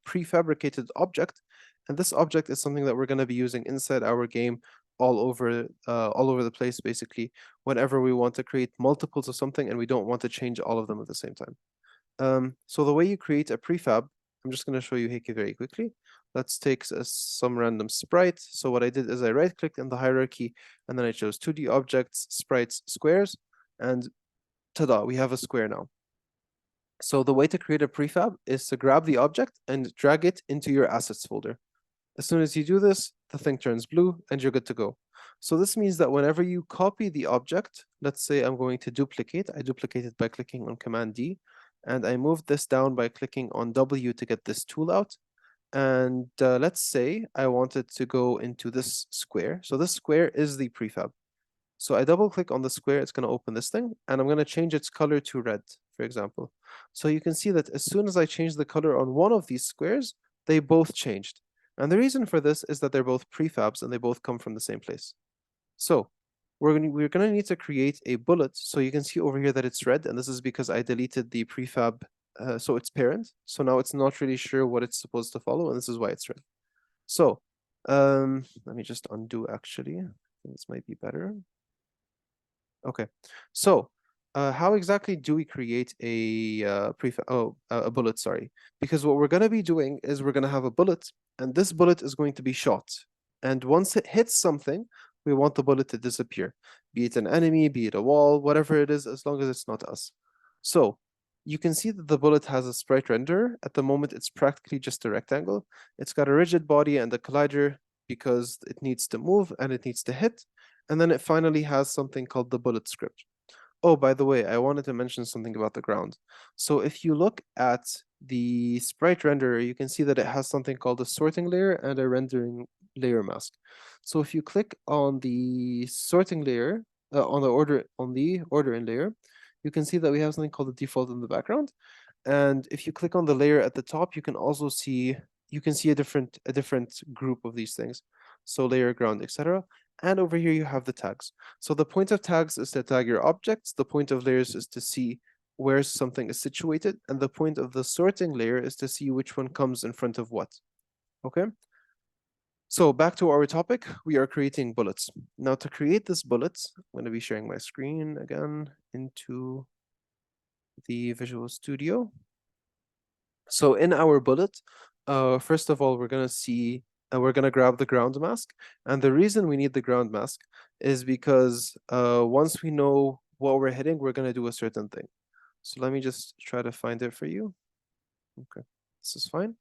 prefabricated object. And this object is something that we're going to be using inside our game all over the place, basically, whenever we want to create multiples of something and we don't want to change all of them at the same time. So the way you create a prefab, I'm just going to show you Heike very quickly. Let's take some random sprite. So what I did is I right-clicked in the hierarchy, and then I chose 2D objects, sprites, squares, and ta-da, we have a square now. So the way to create a prefab is to grab the object and drag it into your assets folder. As soon as you do this, the thing turns blue and you're good to go. So this means that whenever you copy the object, let's say I'm going to duplicate, I duplicate it by clicking on Command D, and I move this down by clicking on W to get this tool out. And let's say I wanted to go into this square. So this square is the prefab. So I double click on the square, it's going to open this thing, and I'm going to change its color to red, for example. So you can see that as soon as I change the color on one of these squares, they both changed. And the reason for this is that they're both prefabs and they both come from the same place. So we're going to need to create a bullet. So you can see over here that it's red, and this is because I deleted the prefab, so it's parent. So now it's not really sure what it's supposed to follow, and this is why it's red. So let me just undo actually. I think this might be better. Okay, so how exactly do we create a a bullet, sorry? Because what we're going to be doing is we're going to have a bullet, and this bullet is going to be shot. And once it hits something, we want the bullet to disappear, be it an enemy, be it a wall, whatever it is, as long as it's not us. So you can see that the bullet has a sprite render. At the moment, it's practically just a rectangle. It's got a rigid body and a collider because it needs to move and it needs to hit. And then it finally has something called the bullet script. Oh, by the way, I wanted to mention something about the ground. So if you look at the sprite renderer, you can see that it has something called a sorting layer and a rendering layer mask. So if you click on the sorting layer, on the ordering layer, you can see that we have something called the default in the background. And if you click on the layer at the top, you can also see a different group of these things. So layer, ground, etc. And over here you have the tags. So the point of tags is to tag your objects. The point of layers is to see where something is situated. And the point of the sorting layer is to see which one comes in front of what. Okay? So back to our topic, we are creating bullets. Now to create this bullet, I'm going to be sharing my screen again into the Visual Studio. So in our bullet, first of all, we're gonna grab the ground mask. And the reason we need the ground mask is because once we know what we're hitting, we're gonna do a certain thing. So let me just try to find it for you. Okay, this is fine.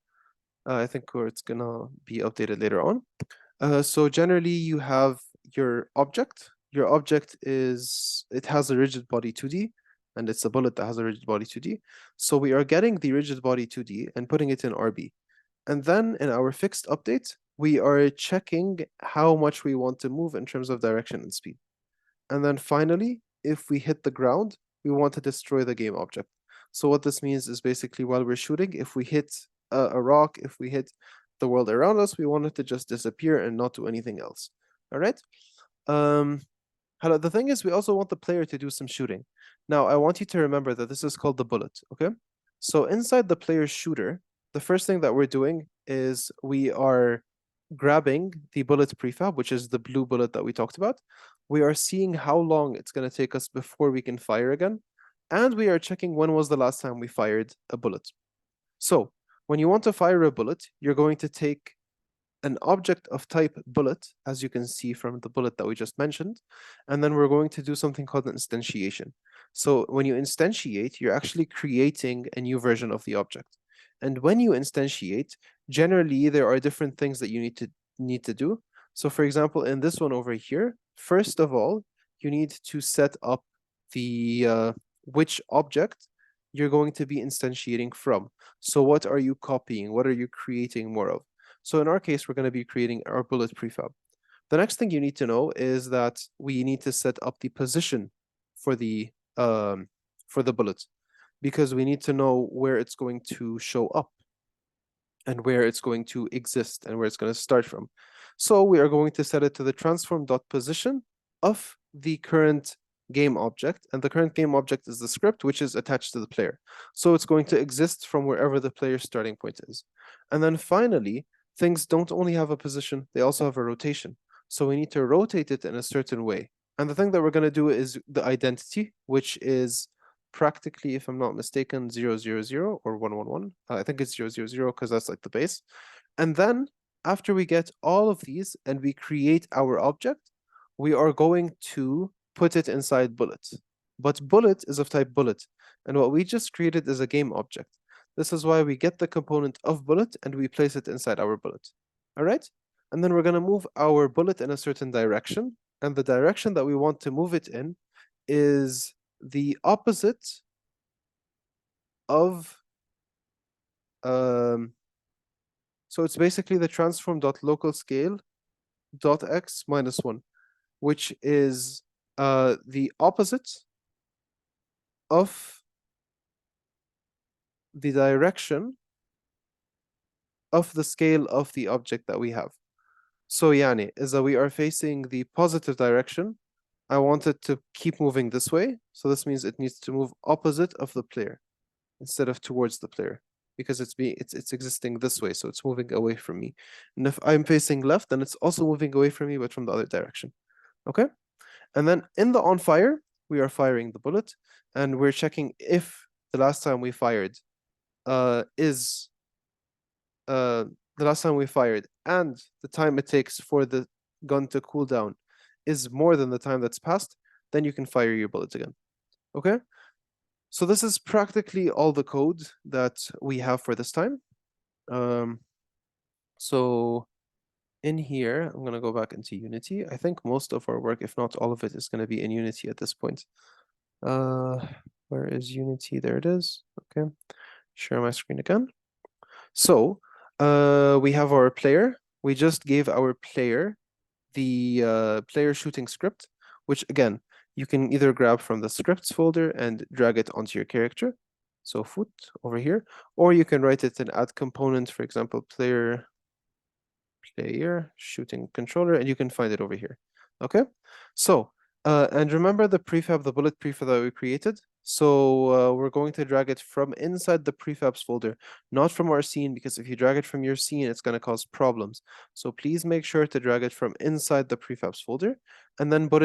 I think it's gonna be updated later on. So generally you have your object. Your object it has a rigid body 2D, and it's a bullet that has a rigid body 2D. So we are getting the rigid body 2D and putting it in RB. And then in our fixed update, we are checking how much we want to move in terms of direction and speed. And then finally, if we hit the ground, we want to destroy the game object. So what this means is basically while we're shooting, if we hit a rock, if we hit the world around us, we want it to just disappear and not do anything else. All right. The thing is, we also want the player to do some shooting. Now, I want you to remember that this is called the bullet, okay? So inside the player's shooter, the first thing that we're doing is we are grabbing the bullet prefab, which is the blue bullet that we talked about. We are seeing how long it's going to take us before we can fire again. And we are checking when was the last time we fired a bullet. So when you want to fire a bullet, you're going to take an object of type bullet, as you can see from the bullet that we just mentioned, and then we're going to do something called an instantiation. So when you instantiate, you're actually creating a new version of the object. And when you instantiate, generally there are different things that you need to do. So for example, in this one over here, first of all, you need to set up the which object you're going to be instantiating from. So what are you copying? What are you creating more of? So in our case, we're going to be creating our bullet prefab. The next thing you need to know is that we need to set up the position for the bullet, because we need to know where it's going to show up and where it's going to exist and where it's going to start from. So we are going to set it to the transform.position of the current game object, and the current game object is the script, which is attached to the player. So it's going to exist from wherever the player's starting point is. And then finally, things don't only have a position, they also have a rotation. So we need to rotate it in a certain way. And the thing that we're going to do is the identity, which is practically, if I'm not mistaken, 000 or 111. I think it's 000 because that's like the base. And then after we get all of these and we create our object, we are going to put it inside bullet. But bullet is of type bullet. And what we just created is a game object. This is why we get the component of bullet and we place it inside our bullet. All right? And then we're going to move our bullet in a certain direction. And the direction that we want to move it in is the opposite of so it's basically the transform.localScale.x -1, which is the opposite of the direction of the scale of the object that we have. So yani, is that we are facing the positive direction. I want it to keep moving this way. So this means it needs to move opposite of the player instead of towards the player, because it's existing this way, so it's moving away from me. And if I'm facing left, then it's also moving away from me, but from the other direction. Okay? And then in the on fire, we are firing the bullet, and we're checking if the last time we fired is the last time we fired and the time it takes for the gun to cool down is more than the time that's passed, then you can fire your bullets again. Okay? So this is practically all the code that we have for this time. So in here, I'm gonna go back into Unity. I think most of our work, if not all of it, is gonna be in Unity at this point. Where is Unity? There it is. Okay. Share my screen again. So we have our player. We just gave our player the player shooting script, which again, you can either grab from the scripts folder and drag it onto your character. So foot over here, or you can write it in add component, for example, player shooting controller, and you can find it over here. Okay, so and remember the prefab, the bullet prefab that we created. So we're going to drag it from inside the prefabs folder, not from our scene, because if you drag it from your scene, it's going to cause problems. So please make sure to drag it from inside the prefabs folder, and then put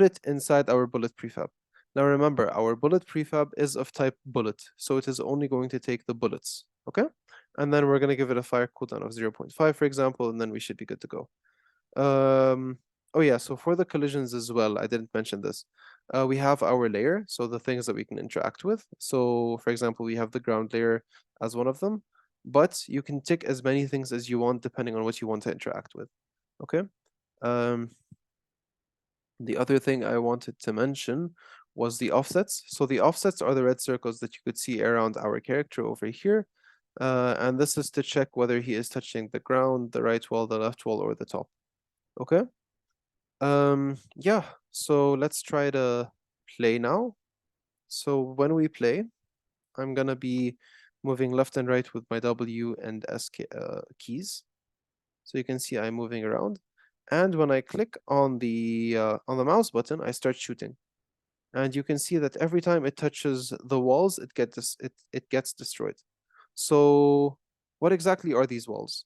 it inside our bullet prefab. Now remember, our bullet prefab is of type bullet, so it is only going to take the bullets. Okay, and then we're going to give it a fire cooldown of 0.5, for example, and then we should be good to go. Oh yeah, so for the collisions as well, I didn't mention this. We have our layer, so the things that we can interact with. So for example, we have the ground layer as one of them, but you can tick as many things as you want depending on what you want to interact with. Okay. The other thing I wanted to mention was the offsets. So the offsets are the red circles that you could see around our character over here. And this is to check whether he is touching the ground, the right wall, the left wall, or the top. Okay. Yeah, so let's try to play now. So when we play, I'm gonna be moving left and right with my W and S keys. So you can see I'm moving around. And when I click on the mouse button, I start shooting. And you can see that every time it touches the walls, it gets destroyed. So what exactly are these walls?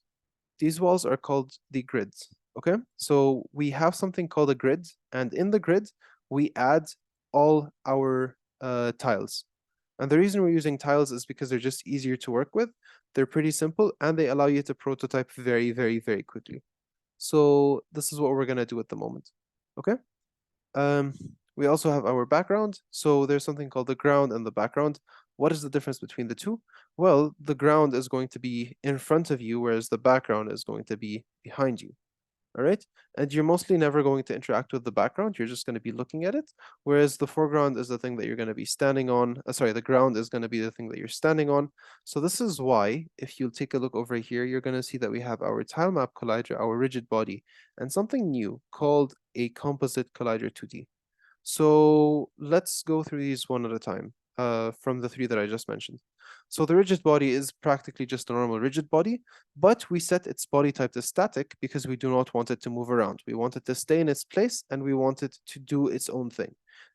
These walls are called the grids. Okay, so we have something called a grid, and in the grid, we add all our tiles. And the reason we're using tiles is because they're just easier to work with. They're pretty simple, and they allow you to prototype very, very, very quickly. So this is what we're gonna do at the moment. Okay. We also have our background. So there's something called the ground and the background. What is the difference between the two? Well, the ground is going to be in front of you, whereas the background is going to be behind you. All right. And you're mostly never going to interact with the background. You're just going to be looking at it. Whereas the foreground is the thing that you're going to be standing on. Sorry, the ground is going to be the thing that you're standing on. So this is why, if you take a look over here, you're going to see that we have our tilemap collider, our rigid body, and something new called a composite collider 2D. So let's go through these one at a time from the three that I just mentioned. So the rigid body is practically just a normal rigid body, but we set its body type to static because we do not want it to move around. We want it to stay in its place and we want it to do its own thing.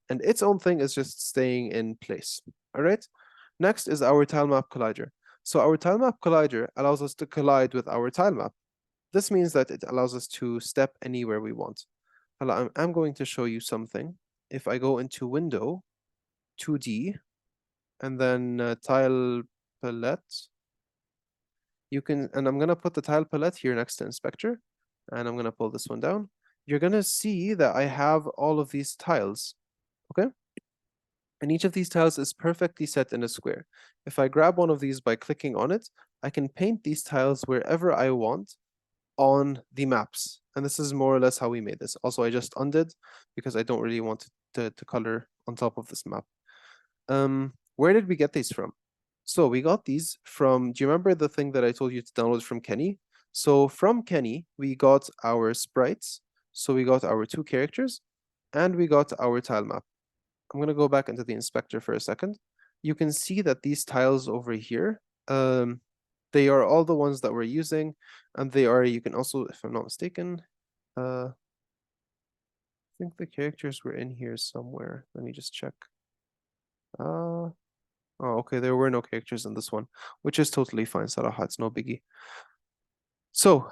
And its own thing is just staying in place. All right. Next is our tilemap collider. So our tilemap collider allows us to collide with our tilemap. This means that it allows us to step anywhere we want. I'm going to show you something. If I go into Window, 2D, and then Tile Palette, you can, and I'm going to put the Tile Palette here next to Inspector, and I'm going to pull this one down. You're going to see that I have all of these tiles, okay? And each of these tiles is perfectly set in a square. If I grab one of these by clicking on it, I can paint these tiles wherever I want on the maps. And this is more or less how we made this. Also, I just undid because I don't really want to color on top of this map. Where did we get these from? So we got these from, do you remember the thing that I told you to download from Kenney? So from Kenney, we got our sprites. So we got our two characters. and we got our tile map. I'm going to go back into the inspector for a second. You can see that these tiles over here, they are all the ones that we're using, and they are, you can also, if I'm not mistaken, I think the characters were in here somewhere. Let me just check. Oh, okay, there were no characters in this one, which is totally fine, Saraha, it's no biggie. So,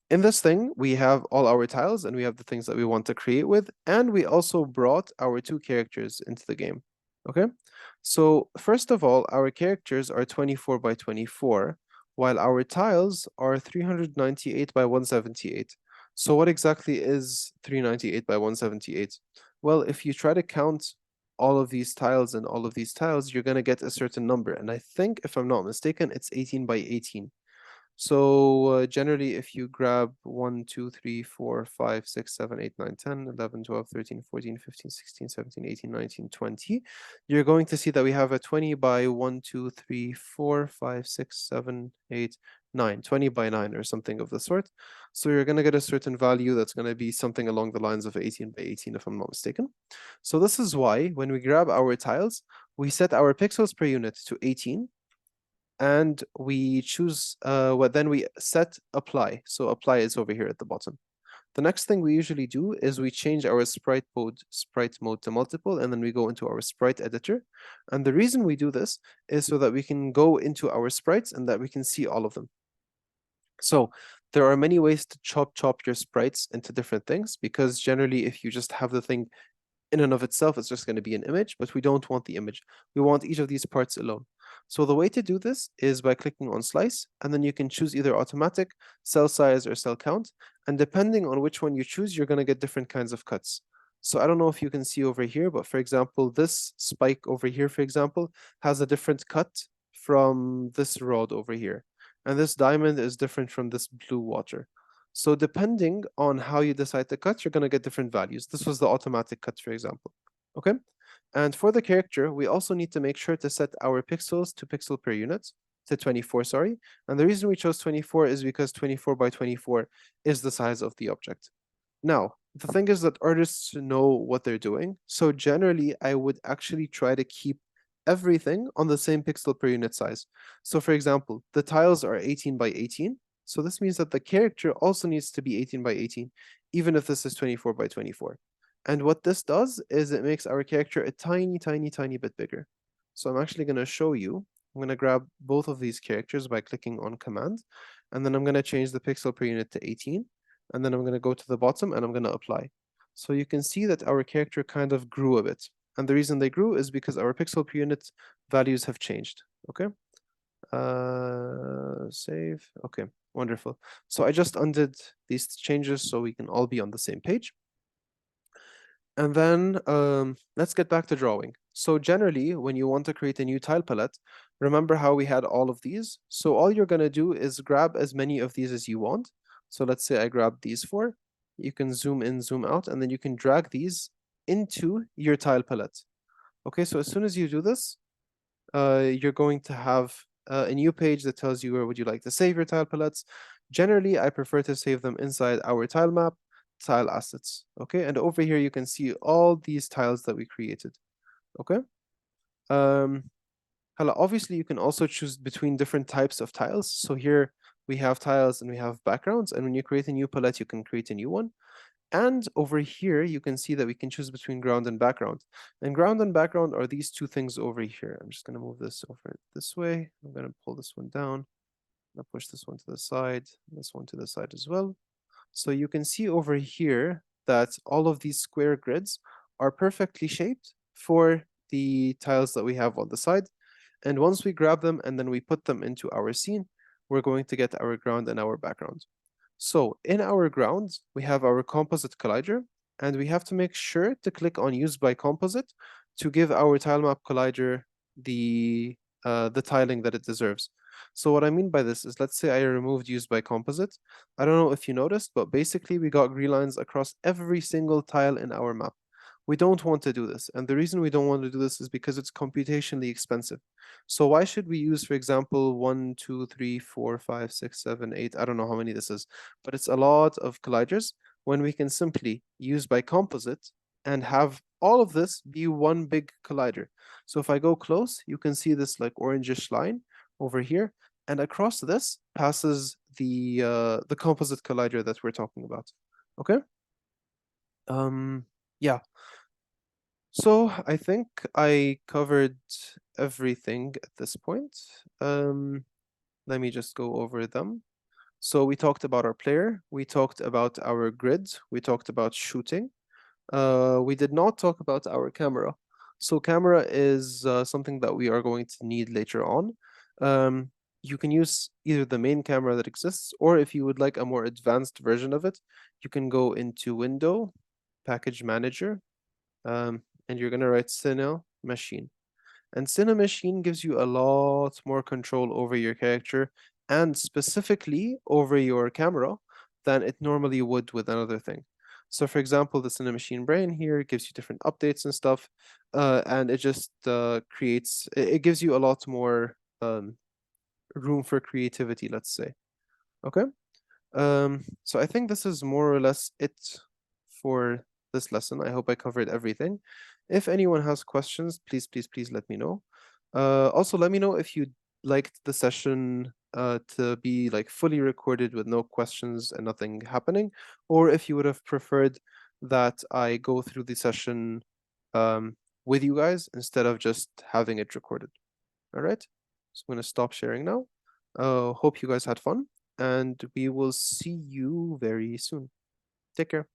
in this thing, we have all our tiles and we have the things that we want to create with, and we also brought our two characters into the game. Okay, so first of all, our characters are 24 by 24, while our tiles are 398 by 178. So what exactly is 398 by 178? Well, if you try to count all of these tiles and all of these tiles, you're going to get a certain number. And I think, if I'm not mistaken, it's 18 by 18. So generally, if you grab 1, 2, 3, 4, 5, 6, 7, 8, 9, 10, 11, 12, 13, 14, 15, 16, 17, 18, 19, 20, you're going to see that we have a 20 by 1, 2, 3, 4, 5, 6, 7, 8, 9, 20 by 9 or something of the sort. So you're going to get a certain value that's going to be something along the lines of 18 by 18, if I'm not mistaken. So this is why when we grab our tiles, we set our pixels per unit to 18, and we choose then we set apply. So apply is over here at the bottom. The next thing we usually do is we change our sprite mode to multiple, and then we go into our sprite editor. And the reason we do this is so that we can go into our sprites and that we can see all of them. So there are many ways to chop your sprites into different things, because generally if you just have the thing in and of itself, it's just going to be an image, but we don't want the image. We want each of these parts alone. So the way to do this is by clicking on slice, and then you can choose either automatic, cell size, or cell count. And depending on which one you choose, you're going to get different kinds of cuts. So I don't know if you can see over here, but for example, this spike over here, for example, has a different cut from this rod over here. And this diamond is different from this blue water. So depending on how you decide to cut, you're going to get different values. This was the automatic cut, for example. Okay. And for the character, we also need to make sure to set our pixels to pixel per unit to 24, sorry. And the reason we chose 24 is because 24 by 24 is the size of the object. Now, the thing is that artists know what they're doing. So generally, I would actually try to keep everything on the same pixel per unit size. So for example, the tiles are 18 by 18. So this means that the character also needs to be 18 by 18, even if this is 24 by 24. And what this does is it makes our character a tiny, tiny, tiny bit bigger. So I'm actually going to show you. I'm going to grab both of these characters by clicking on command, and then I'm going to change the pixel per unit to 18, and then I'm going to go to the bottom and I'm going to apply. So you can see that our character kind of grew a bit. And the reason they grew is because our pixel per unit values have changed. Okay. Save. Okay, wonderful. So I just undid these changes so we can all be on the same page. And then let's get back to drawing. So generally, when you want to create a new tile palette, remember how we had all of these? So all you're going to do is grab as many of these as you want. So let's say I grab these four. You can zoom in, zoom out, and then you can drag these into your tile palette. Okay, so as soon as you do this, you're going to have a new page that tells you where would you like to save your tile palettes. Generally, I prefer to save them inside our tile map, tile assets. Okay, and over here you can see all these tiles that we created. Okay. Obviously you can also choose between different types of tiles. So here we have tiles and we have backgrounds, and when you create a new palette, you can create a new one. And over here, you can see that we can choose between ground and background. And ground and background are these two things over here. I'm just going to move this over this way. I'm going to pull this one down. I'll push this one to the side, this one to the side as well. So you can see over here that all of these square grids are perfectly shaped for the tiles that we have on the side. And once we grab them and then we put them into our scene, we're going to get our ground and our background. So in our ground, we have our composite collider, and we have to make sure to click on use by composite to give our tilemap collider the tiling that it deserves. So what I mean by this is, let's say I removed use by composite. I don't know if you noticed, but basically we got green lines across every single tile in our map. We don't want to do this. And the reason we don't want to do this is because it's computationally expensive. So why should we use, for example, 1, 2, 3, 4, 5, 6, 7, 8, I don't know how many this is, but it's a lot of colliders. when we can simply use by composite and have all of this be one big collider. So if I go close, you can see this like orangish line over here, and across this passes the composite collider that we're talking about. Okay? Yeah. So I think I covered everything at this point. Let me just go over them. So we talked about our player, we talked about our grid, we talked about shooting. We did not talk about our camera. So camera is something that we are going to need later on. You can use either the main camera that exists, or if you would like a more advanced version of it, you can go into Window, Package Manager, and you're gonna write Cine Machine. And Cine Machine gives you a lot more control over your character and specifically over your camera than it normally would with another thing. So for example, the Cine Machine Brain here gives you different updates and stuff, and it just it gives you a lot more room for creativity, let's say. Okay? So I think this is more or less it for this lesson. I hope I covered everything. If anyone has questions, please, please, please let me know. Also, let me know if you liked the session to be like fully recorded with no questions and nothing happening, or if you would have preferred that I go through the session with you guys instead of just having it recorded. All right, so I'm gonna stop sharing now. Hope you guys had fun, and we will see you very soon. Take care.